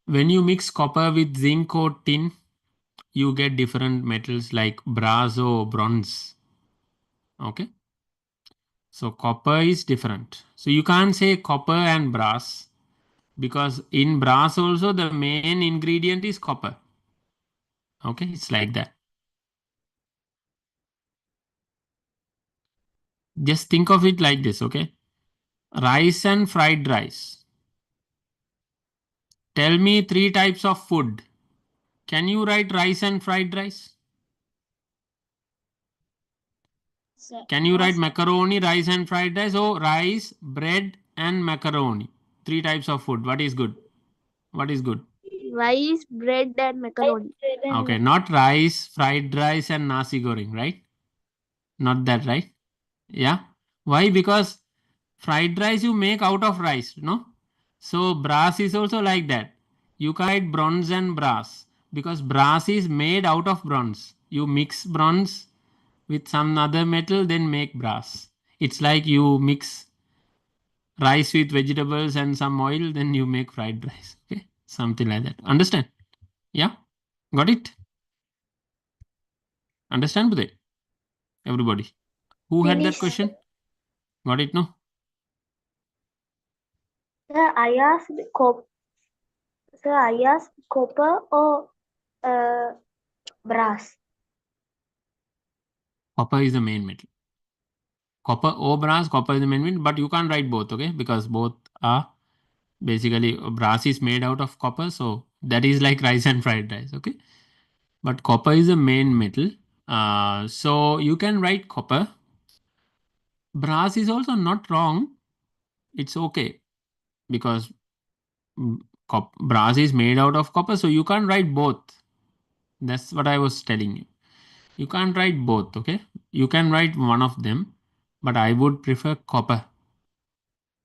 When you mix copper with zinc or tin, you get different metals like brass or bronze. Okay. So copper is different. So you can't say copper and brass because in brass also the main ingredient is copper. Okay, it's like that. Just think of it like this, okay? Rice and fried rice. Tell me 3 types of food. Can you write rice and fried rice? Sir, Can you write yes. macaroni, rice and fried rice? Oh, rice, bread and macaroni. 3 types of food. What is good? What is good? Rice, bread, and macaroni. Okay, not rice, fried rice and nasi goreng, right? Not that, right? Yeah. Why? Because fried rice you make out of rice, no? So brass is also like that. You can write bronze and brass because brass is made out of bronze. You mix bronze with some other metal, then make brass. It's like you mix rice with vegetables and some oil, then you make fried rice. Okay, something like that. Understand? Yeah, got it? Understand, Budhe? Everybody. Who had that Finish. question? Got it, no? Sir, I asked copper or brass. Copper is the main metal. Copper or brass, copper is the main metal, but you can't write both, okay? Because both are basically brass is made out of copper, so that is like rice and fried rice, okay? But copper is the main metal. So you can write copper. Brass is also not wrong. It's okay because brass is made out of copper, so you can't write both. That's what I was telling you. You can't write both, okay? You can write one of them, but I would prefer copper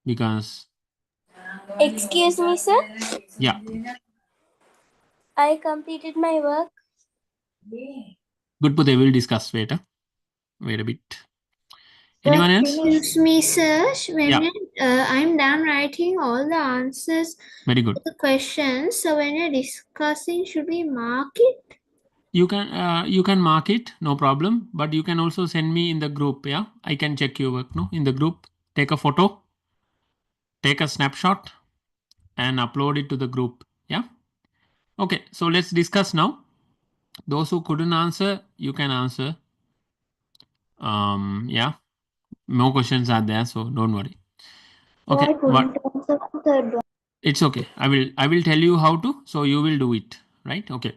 because Excuse me, sir. yeah. I completed my work. Good, but they will discuss later. Wait a bit. Anyone else? Excuse me, sir. Yeah. I'm done writing all the answers Very good. to the questions. So when you're discussing, should we mark it? You can mark it, no problem. But you can also send me in the group. Yeah, I can check your work. No, in the group, take a photo, take a snapshot, and upload it to the group. Yeah. Okay. So let's discuss now. Those who couldn't answer, you can answer. Yeah. More questions are there, so don't worry. Okay. I couldn't answer the third one. It's okay. I will tell you how to. So you will do it, right? Okay.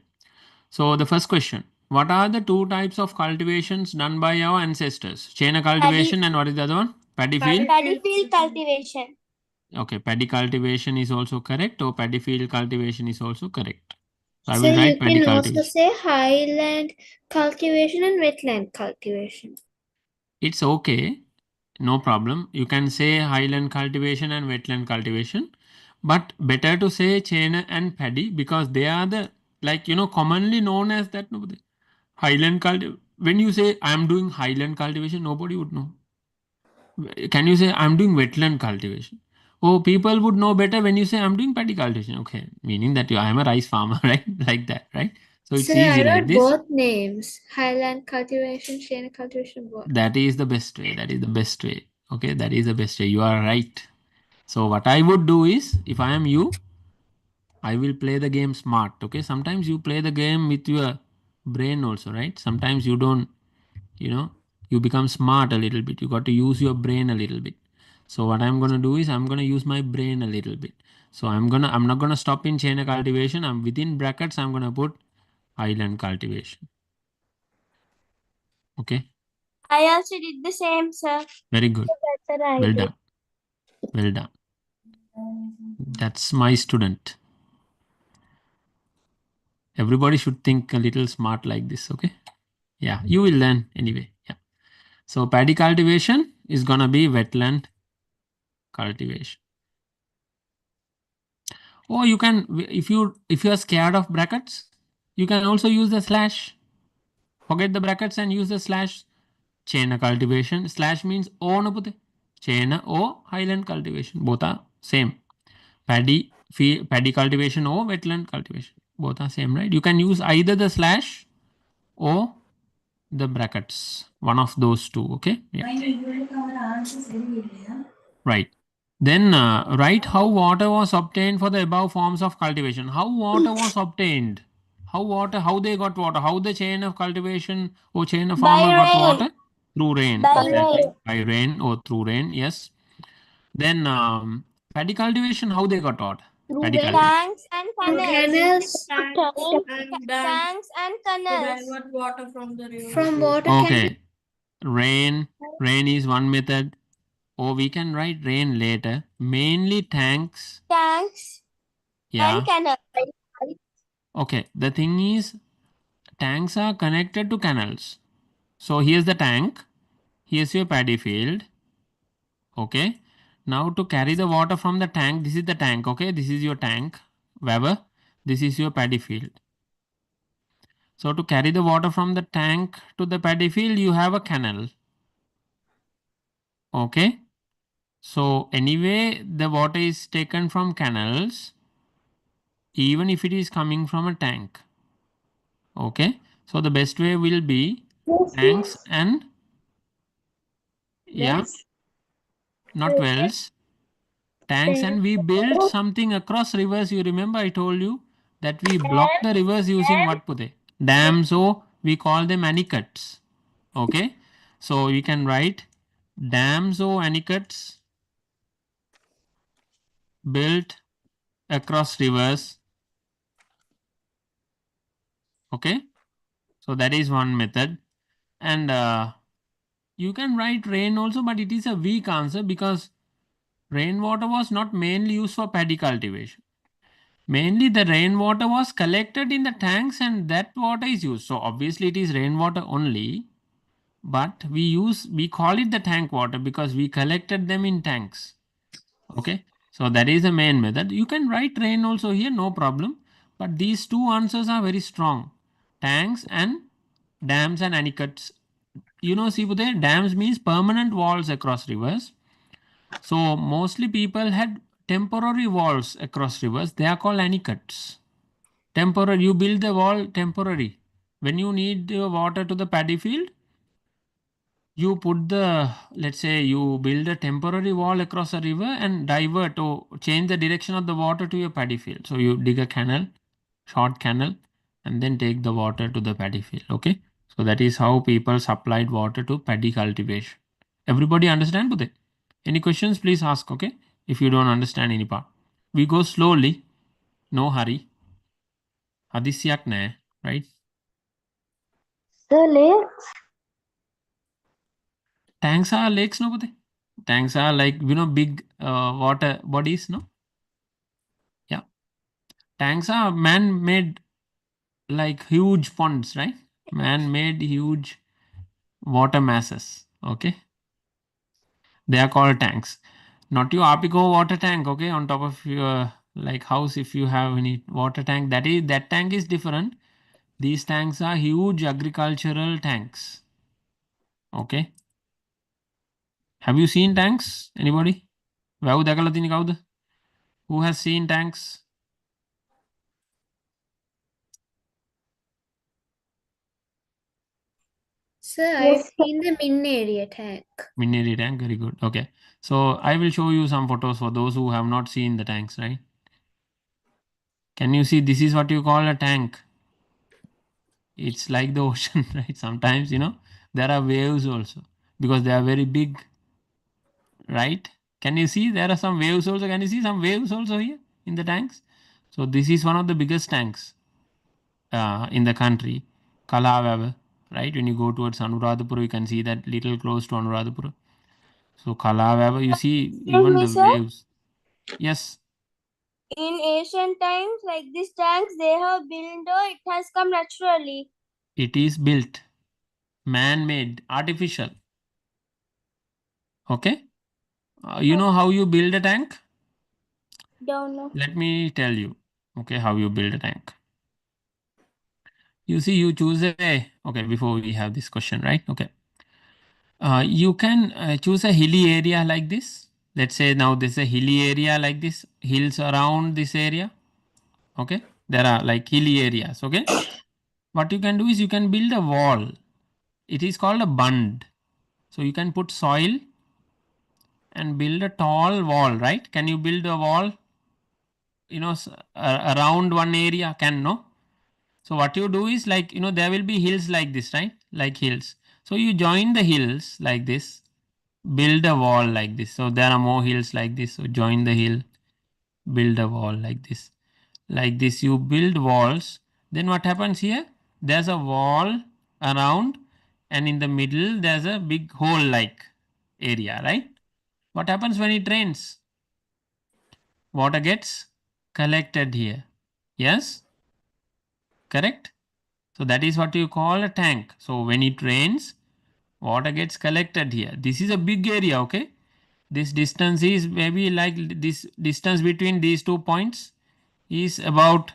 So the first question. What are the 2 types of cultivations done by our ancestors? Chain cultivation and what is the other one? Paddy field? Paddy field cultivation. Okay, paddy cultivation is also correct or paddy field cultivation is also correct. So I So will you write paddy can also cultivation. say highland cultivation and wetland cultivation. It's okay. No problem. You can say highland cultivation and wetland cultivation. But better to say chain and paddy because they are the commonly known as that. Highland cultivation. When you say I'm doing highland cultivation, nobody would know. Can you say I'm doing wetland cultivation? Oh, people would know better when you say I'm doing paddy cultivation. Okay, meaning that I'm a rice farmer, right? Like that, right? So it's So I easy like wrote this. both names, highland cultivation, chain cultivation, both. That is the best way. That is the best way. Okay, that is the best way. You are right. So what I would do is, if I am you, I will play the game smart. Okay, sometimes you play the game with your brain also, right? Sometimes you don't, you become smart a little bit. You got to use your brain a little bit. So what I'm going to do is I'm going to use my brain a little bit. So I'm not going to stop in chain cultivation. I'm within brackets. I'm going to put highland cultivation. Okay. I also did the same, sir. Very good. Well done. Well done. That's my student. Everybody should think a little smart like this. Okay. Yeah. You will learn anyway. Yeah. So paddy cultivation is going to be wetland cultivation. Or you can, if you are scared of brackets, you can also use the slash. Forget the brackets and use the slash. Chain cultivation. Slash means O na pute. Chain or highland cultivation. Both are same. Paddy cultivation or wetland cultivation. Both are same, right? You can use either the slash or the brackets. One of those two. Okay. Yeah. Right. Then write how water was obtained for the above forms of cultivation. How water was obtained? How they got water? How the chain of cultivation or chain of farmer got rain. water? Through rain. By Exactly. rain. By rain or through rain. Yes. Then paddy cultivation, how they got taught? Through Paddy wells. cultivation. Tanks and Canals. tanks and canals. From water Okay. Rain is one method. Or we can write rain later. Mainly tanks. Tanks Yeah. and canals. Okay. The thing is, tanks are connected to canals. So here's the tank. Here's your paddy field. Okay. Now to carry the water from the tank, this is the tank. Okay. This is your tank. Weber. This is your paddy field. So to carry the water from the tank to the paddy field, you have a canal. Okay. So anyway, the water is taken from canals, even if it is coming from a tank. Okay. So the best way will be tanks and yeah, not wells, tanks, and we built something across rivers. You remember I told you that we block the rivers using what, Pute? Dams. So we call them anicuts. Okay. So we can write dams or anicuts built across rivers. Okay. So that is one method. And you can write rain also, but it is a weak answer because rainwater was not mainly used for paddy cultivation. Mainly the rainwater was collected in the tanks and that water is used. So obviously it is rainwater only, but we call it the tank water because we collected them in tanks. Okay. So that is the main method. You can write rain also here, no problem. But these two answers are very strong. Tanks and dams and anicuts. You know, see, there dams means permanent walls across rivers. So mostly people had temporary walls across rivers. They are called anicuts. Temporary, you build the wall temporary. When you need water to the paddy field, you put the, let's say you build a temporary wall across a river and divert or change the direction of the water to your paddy field. So you dig a canal, short canal, and then take the water to the paddy field. Okay. So that is how people supplied water to paddy cultivation. Everybody understand, Bude? Any questions, please ask, okay? If you don't understand any part. We go slowly, no hurry. Hadisyak ne, right? The lakes. Tanks are lakes, no, Bude? Tanks are like, big water bodies, no? Yeah. Tanks are man-made, like huge ponds, right? Man-made huge water masses, okay? They are called tanks. Not your Apico water tank, okay? On top of your like house, if you have any water tank, that tank is different. These tanks are huge agricultural tanks. Okay. Have you seen tanks? Anybody? Who has seen tanks? Sir, I've seen the Min area tank. Mini tank, very good. Okay. So I will show you some photos for those who have not seen the tanks, right? Can you see this is what you call a tank? It's like the ocean, right? Sometimes, there are waves also because they are very big, right? Can you see there are some waves also? Can you see some waves also here in the tanks? So this is one of the biggest tanks in the country, Kalavav, right? When you go towards Anuradhapura, you can see that little close to Anuradhapura. So Kalavav, you see even the waves. Yes. In ancient times, like these tanks, they have built or it has come naturally. It is built, man-made, artificial. Okay. You know how you build a tank? Don't know. Let me tell you, okay, how you build a tank. You see, you choose okay, before we have this question, right? Okay. You can choose a hilly area like this. Let's say now this is a hilly area like this, hills around this area. Okay. There are like hilly areas. Okay. What you can do is you can build a wall. It is called a bund. So you can put soil and build a tall wall, right? Can you build a wall, around one area? Can, no? So what you do is like, there will be hills like this, right? Like hills. So you join the hills like this build a wall like this. So there are more hills like this. So join the hill, build a wall like this. Like this, you build walls. Then what happens here? There's a wall around, and in the middle there's a big hole like area, right? What happens when it rains? Water gets collected here. Yes? Correct? So that is what you call a tank. So when it rains, water gets collected here. This is a big area, okay? This distance is maybe like this distance between these 2 points is about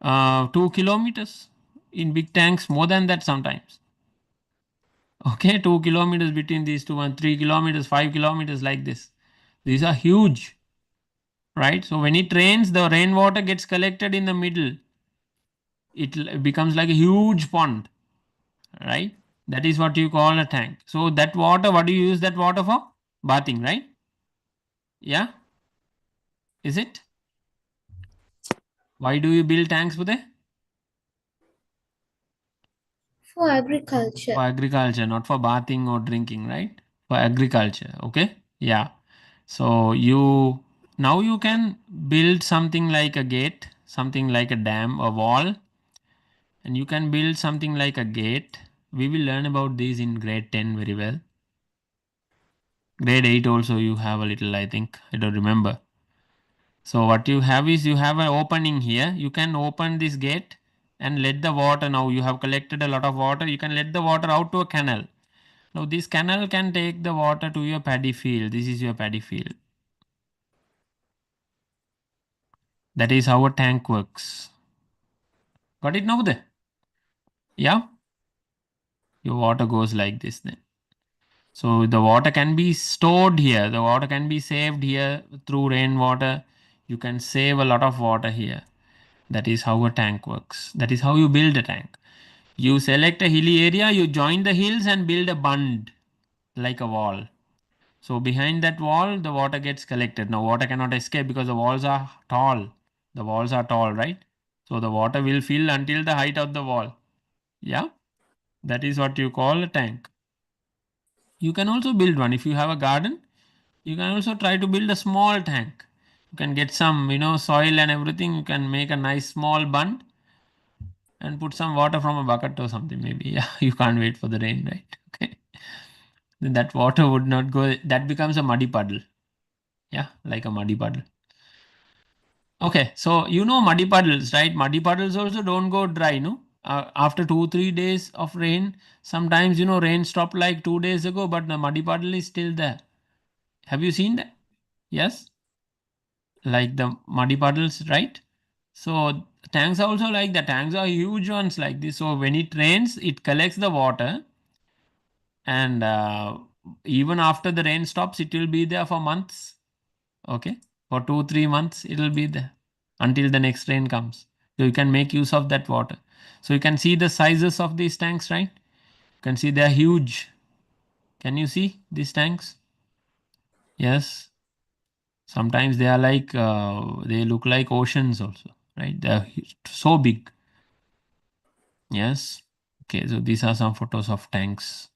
2 kilometers. In big tanks, more than that sometimes. Okay, 2 kilometers between these two, and 3 kilometers, 5 kilometers like this. These are huge, right? So when it rains, the rainwater gets collected in the middle. It becomes like a huge pond, right? That is what you call a tank. So that water, what do you use that water for? Bathing, right? Yeah? Is it? Why do you build tanks, Bude? For agriculture. For agriculture, not for bathing or drinking, right? For agriculture, okay? Yeah. So now you can build something like a gate, something like a dam, a wall, and you can build something like a gate. We will learn about these in grade 10 very well. Grade 8 also you have a little, I think. I don't remember. So what you have is you have an opening here. You can open this gate and let the water, now you have collected a lot of water. You can let the water out to a canal. Now this canal can take the water to your paddy field. This is your paddy field. That is how a tank works. Got it now there? Yeah? Your water goes like this then. So the water can be stored here. The water can be saved here through rainwater. You can save a lot of water here. That is how a tank works. That is how you build a tank. You select a hilly area, you join the hills and build a bund like a wall. So behind that wall, the water gets collected. Now water cannot escape because the walls are tall. The walls are tall, right? So the water will fill until the height of the wall. Yeah, that is what you call a tank. You can also build one. If you have a garden, you can also try to build a small tank. You can get some, soil and everything. You can make a nice small bund and put some water from a bucket or something maybe. Yeah, you can't wait for the rain, right? Okay. Then that water would not go, that becomes a muddy puddle. Yeah, like a muddy puddle. Okay, so muddy puddles, right? Muddy puddles also don't go dry, no? After 2-3 days of rain, sometimes rain stopped like 2 days ago, but the muddy puddle is still there. Have you seen that? Yes, like the muddy puddles, right? So tanks are also like that. Tanks are huge ones like this. So when it rains, it collects the water, and even after the rain stops, it will be there for months. Okay, for 2-3 months, it will be there until the next rain comes. So you can make use of that water. So you can see the sizes of these tanks, right? You can see they're huge. Can you see these tanks? Yes. Sometimes they are like, they look like oceans also, right? They're so big. Yes. Okay, so these are some photos of tanks.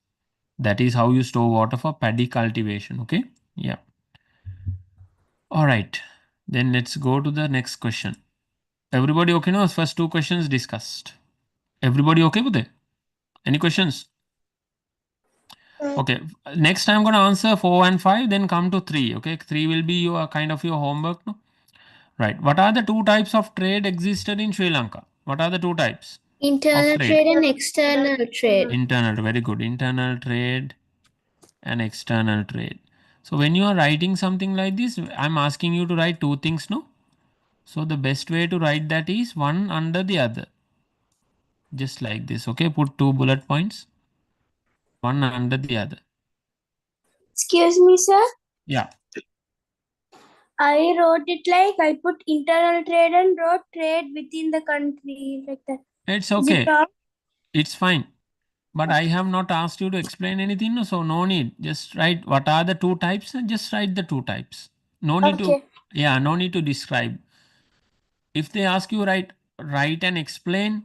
That is how you store water for paddy cultivation. Okay. Yeah. All right. Then let's go to the next question. Everybody okay now? First 2 questions discussed. Everybody okay with it? Any questions? Okay. Next I'm going to answer 4 and 5, then come to 3. Okay. 3 will be your kind of your homework. No? Right. What are the 2 types of trade existed in Sri Lanka? What are the 2 types of Internal trade? trade and external trade. Internal, very good. Internal trade and external trade. So when you are writing something like this, I'm asking you to write 2 things, no? So the best way to write that is one under the other. Just like this, okay? Put 2 bullet points, one under the other. Excuse me, sir. Yeah. I wrote it like I put internal trade and wrote trade within the country like that. It's Is it okay. wrong? It's fine. But I have not asked you to explain anything, so no need. Just write what are the 2 types and just write the 2 types. No need to, Okay. no need to describe. If they ask you write and explain,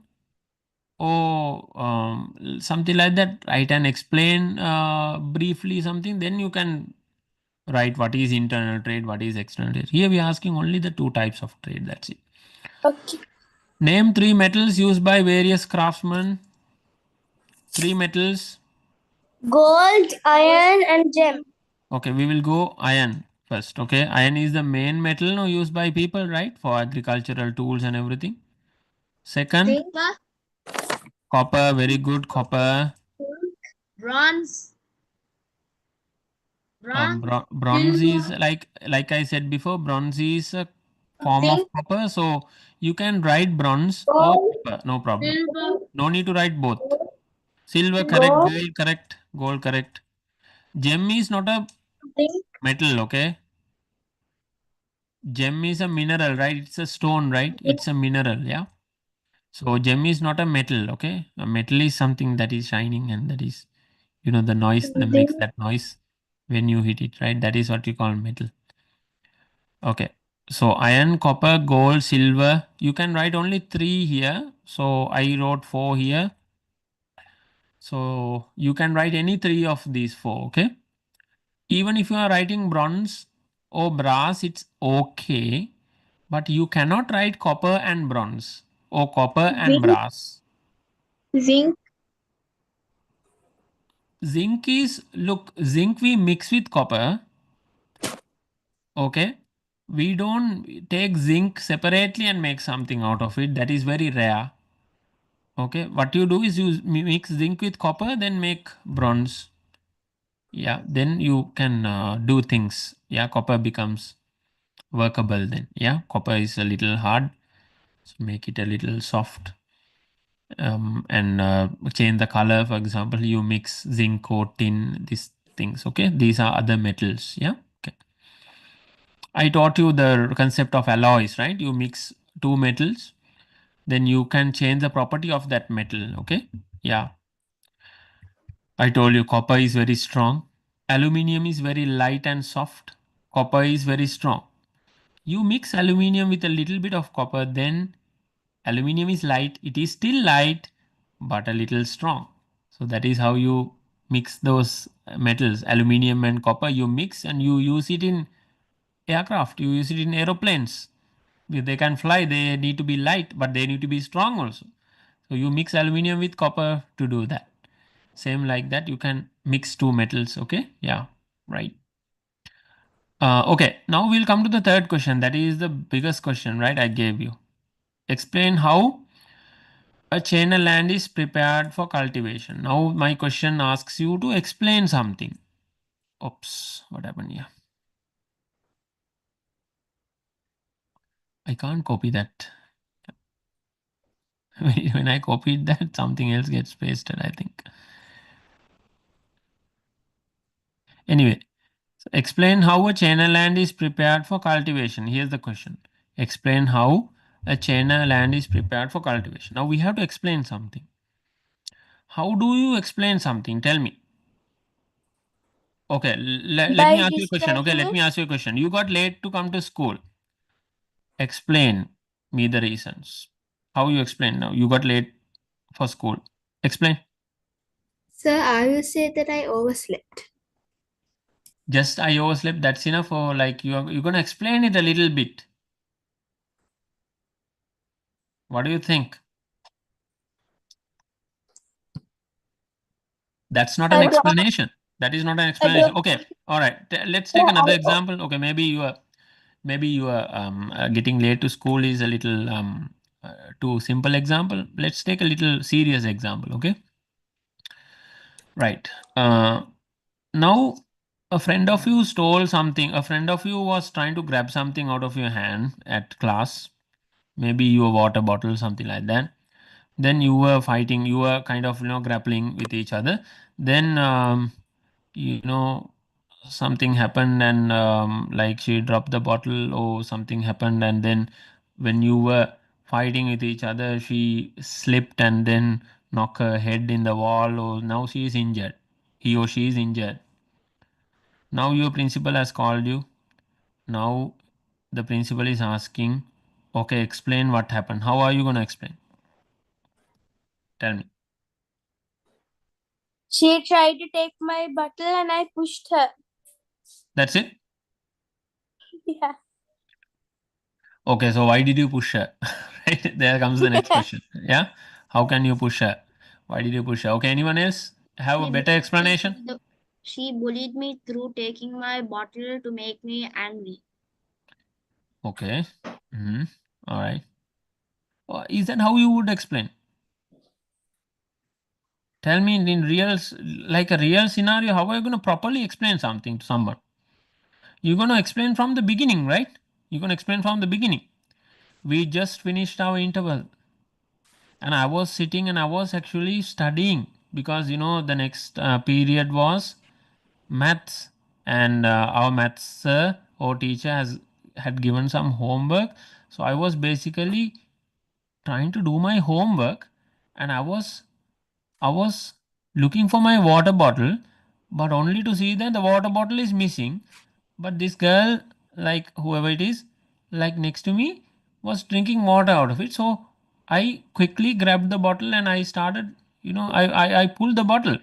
or something like that, write and explain briefly something, then you can write what is internal trade, what is external trade. Here we are asking only the two types of trade, that's it. Okay. Name 3 metals used by various craftsmen. 3 metals. Gold, iron, and gem. Okay, we will go iron first. Okay, iron is the main metal now used by people, right, for agricultural tools and everything. Second, copper. Very good, copper. Bronze. Bronze is like I said before, bronze is a form of copper. So you can write bronze or copper, no problem. No need to write both. Silver, correct. Gold, correct. Gold, correct. Gem is not a metal, okay? Gem is a mineral, right? It's a stone, right? It's a mineral, yeah. So gem is not a metal, okay? A metal is something that is shining and that is, you know, the noise that makes that noise when you hit it, right? That is what you call metal. Okay. So iron, copper, gold, silver. You can write only 3 here. So I wrote 4 here. So you can write any 3 of these 4, okay? Even if you are writing bronze or brass, it's okay. But you cannot write copper and bronze or copper and brass. Zinc. Zinc is, look, zinc we mix with copper. Okay. We don't take zinc separately and make something out of it. That is very rare. Okay. What you do is you mix zinc with copper, then make bronze. Yeah. Then you can do things. Yeah. Copper becomes workable then. Yeah. Copper is a little hard. So make it a little soft. And change the color. For example, you mix zinc or tin, these things. Okay. These are other metals. Yeah. Okay. I taught you the concept of alloys, right? You mix 2 metals, then you can change the property of that metal. Okay. Yeah. I told you copper is very strong. Aluminium is very light and soft. Copper is very strong. You mix aluminium with a little bit of copper, then aluminium is light. It is still light, but a little strong. So that is how you mix those metals, aluminium and copper. You mix and you use it in aircraft. You use it in aeroplanes. They can fly. They need to be light, but they need to be strong also. So you mix aluminium with copper to do that. Same like that, you can mix 2 metals. Okay. Yeah. Right. Okay. Now we'll come to the third question. That is the biggest question, right? I gave you. Explain how a channel land is prepared for cultivation. Now my question asks you to explain something. Oops, what happened here? I can't copy that. When I copied that, something else gets pasted, I think. Anyway, so explain how a channel land is prepared for cultivation. Here's the question. Explain how a channel land is prepared for cultivation. Now we have to explain something. How do you explain something? Tell me. Okay, let By me ask you a question. Okay, let describing me it. ask you a question. You got late to come to school. Explain me the reasons. How you explain now? You got late for school. Explain. Sir, I will say that I overslept. Just I overslept. That's enough. Or like you're gonna explain it a little bit. What do you think? That's not an explanation. That is not an explanation. Okay. All right. Let's take another example. Okay. Maybe you are getting late to school is a little too simple example. Let's take a little serious example. Okay. Right. Now a friend of you stole something. A friend of you was trying to grab something out of your hand at class. Maybe your water bottle, something like that. Then you were fighting. You were kind of grappling with each other. Then you know something happened and like she dropped the bottle or something happened, and then when you were fighting with each other she slipped and then knocked her head in the wall, or now she is injured, he or she is injured. Now your principal has called you. Now the principal is asking, okay, explain what happened. How are you going to explain? Tell me. She tried to take my bottle and I pushed her. That's it? Yeah. Okay, so why did you push her? Right, there comes the next question. Yeah, how can you push her? Why did you push her? Okay, anyone else have a She better bullied me explanation? she bullied me through taking my bottle to make me angry. Okay. All right. Is that how you would explain? Tell me in real, like a real scenario, how are you going to properly explain something to someone? You're going to explain from the beginning, right? You're going to explain from the beginning. We just finished our interval. And I was sitting and I was actually studying because, the next period was maths. And our maths sir or teacher had given some homework. So I was basically trying to do my homework and I was looking for my water bottle, but only to see that the water bottle is missing. But this girl, like whoever it is, like next to me, was drinking water out of it. So I quickly grabbed the bottle and I started, I pulled the bottle.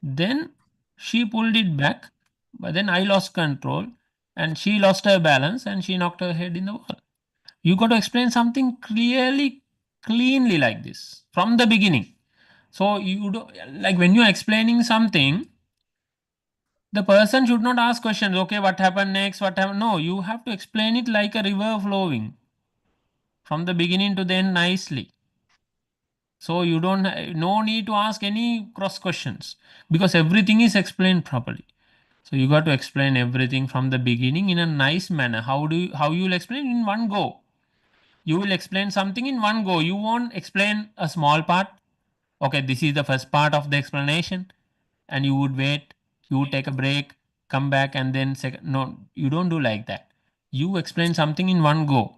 Then she pulled it back, but then I lost control and she lost her balance and she knocked her head in the wall. You got to explain something cleanly like this from the beginning. So you do, like when you're explaining something, the person should not ask questions. Okay, what happened next? What happened? No, you have to explain it like a river flowing from the beginning to the end nicely. So you don't, no need to ask any cross questions because everything is explained properly. So you got to explain everything from the beginning in a nice manner. How you will explain in one go? You will explain something in one go. You won't explain a small part. Okay, this is the first part of the explanation. And you would wait, you would take a break, come back, and then second. No, you don't do like that. You explain something in one go.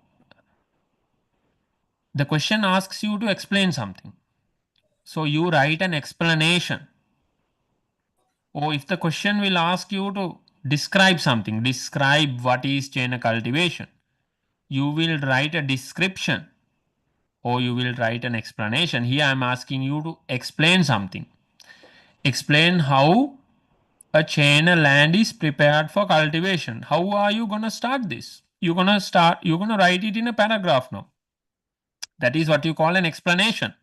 The question asks you to explain something. So you write an explanation. Or if the question will ask you to describe something, describe what is chain cultivation, you will write a description or you will write an explanation. Here I am asking you to explain something. Explain how a chain land is prepared for cultivation. How are you going to start this? You're going to write it in a paragraph now. That is what you call an explanation.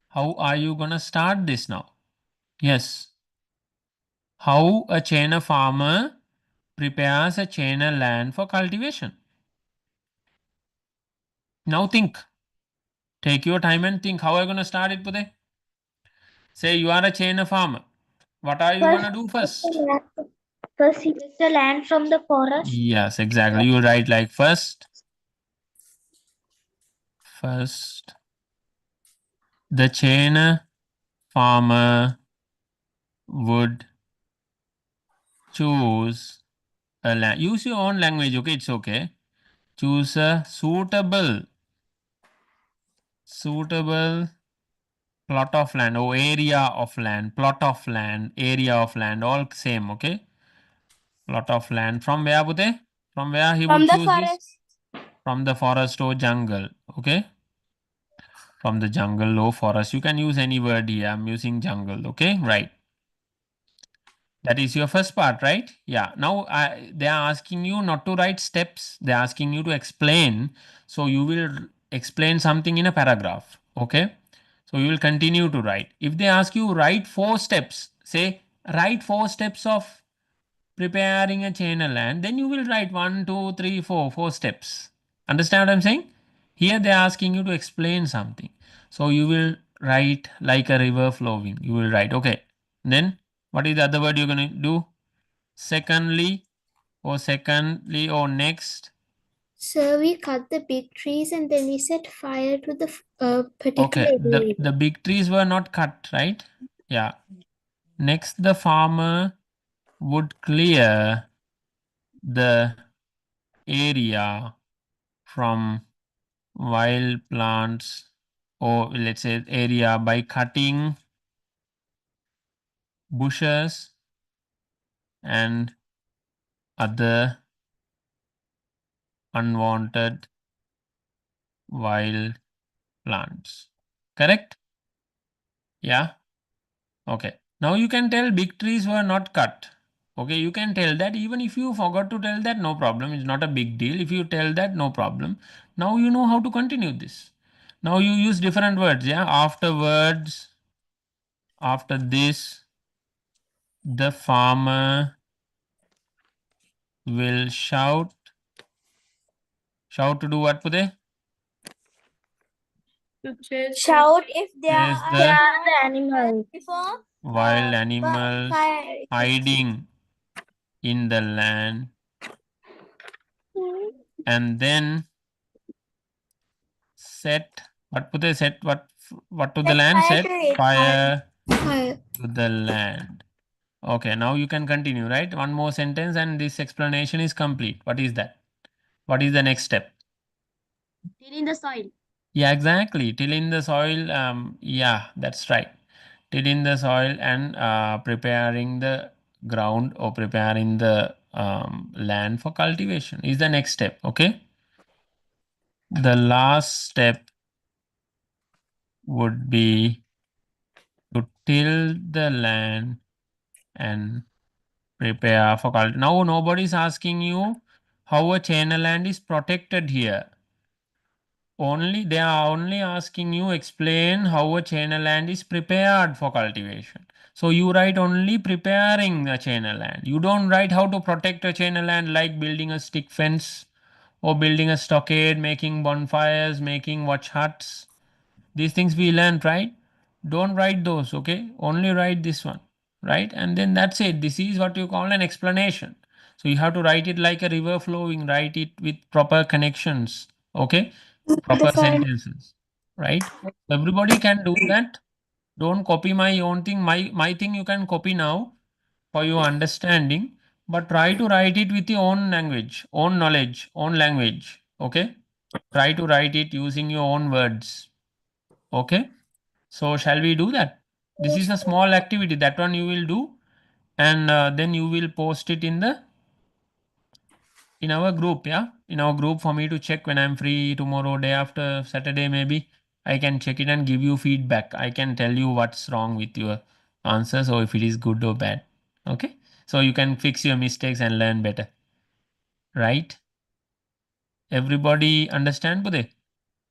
How are you going to start this now? Yes. How a chain farmer prepares a chain land for cultivation. Now think. Take your time and think. How are you going to start it, Pude? Say you are a chain farmer. What are you going to do first? First, he gets the land from the forest. Yes, exactly. You write like first, the chain farmer would choose a land. Use your own language, okay? It's okay. Choose a suitable plot of land or area of land, plot of land, area of land, all same, okay? Plot of land. From where, Bute? From where he From would the choose this? forest. From the forest or jungle, okay? From the jungle or forest. You can use any word here. I'm using jungle, okay? Right. That is your first part, right? Yeah. Now they are asking you not to write steps. They are asking you to explain. So you will explain something in a paragraph. Okay. So you will continue to write. If they ask you write 4 steps, say write 4 steps of preparing a channel land, then you will write 1, 2, 3, 4, 4 steps. Understand what I'm saying? Here they are asking you to explain something. So you will write like a river flowing. You will write, okay. Then what is the other word you're going to do? Secondly or next. So we cut the big trees and then we set fire to the particular Okay, area. the big trees were not cut, right? Yeah. Next, the farmer would clear the area from wild plants or let's say area by cutting bushes and other unwanted wild plants. Correct? Yeah. Okay. Now you can tell big trees were not cut. Okay, you can tell that. Even if you forgot to tell that, no problem. It's not a big deal. If you tell that, no problem. Now you know how to continue this. Now you use different words. Yeah. Afterwards, after this, the farmer will shout. Shout to do what, Pude? Shout if there Chase are the animals. before wild animals fire. hiding in the land, and then set what Pude set what to the Set land? fire Set to it. fire Fire. to the land. Okay, now you can continue, right? One more sentence and this explanation is complete. What is that? What is the next step? Till in the soil. Yeah, exactly. Till in the soil. Yeah, that's right. Till in the soil and preparing the ground or preparing the land for cultivation is the next step. Okay. The last step would be to till the land and prepare for cultivation. Now nobody is asking you how a channel land is protected here. They are only asking you explain how a channel land is prepared for cultivation. So you write only preparing the channel land. You don't write how to protect a channel land like building a stick fence or building a stockade, making bonfires, making watch huts. These things we learned, right? Don't write those, okay? Only write this one, right? And then that's it. This is what you call an explanation. So you have to write it like a river flowing, write it with proper connections, okay? Proper sentences, right? Everybody can do that. Don't copy my own thing. My thing you can copy now for your understanding, but try to write it with your own language, own knowledge, own language, okay? Try to write it using your own words, okay? So shall we do that? This is a small activity. That one you will do, and then you will post it in our group. Yeah, in our group for me to check when I'm free tomorrow, day after Saturday, maybe I can check it and give you feedback. I can tell you what's wrong with your answers or if it is good or bad. Okay, so you can fix your mistakes and learn better. Right? Everybody understand, Bude?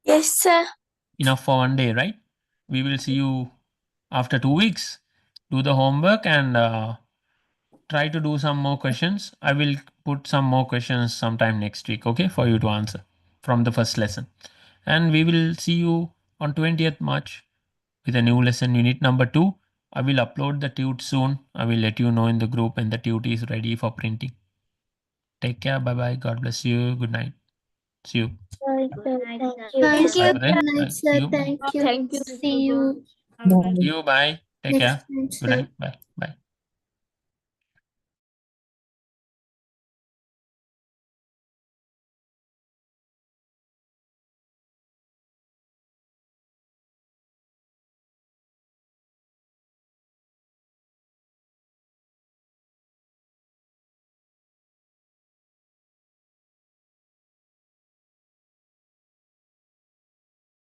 Yes, sir. Enough for one day, right? We will see you after 2 weeks. Do the homework and try to do some more questions. I will put some more questions sometime next week, okay, for you to answer from the first lesson. And we will see you on 20th March with a new lesson, unit number 2. I will upload the tute soon. I will let you know in the group when the tute is ready for printing. Take care. Bye-bye. God bless you. Good night. See you. Good night, sir. Thank Bye, you. Bye. Good night, See sir. you. Thank you. Thank you. See you See you. Bye. Take next care. time, Good sir. night. Bye.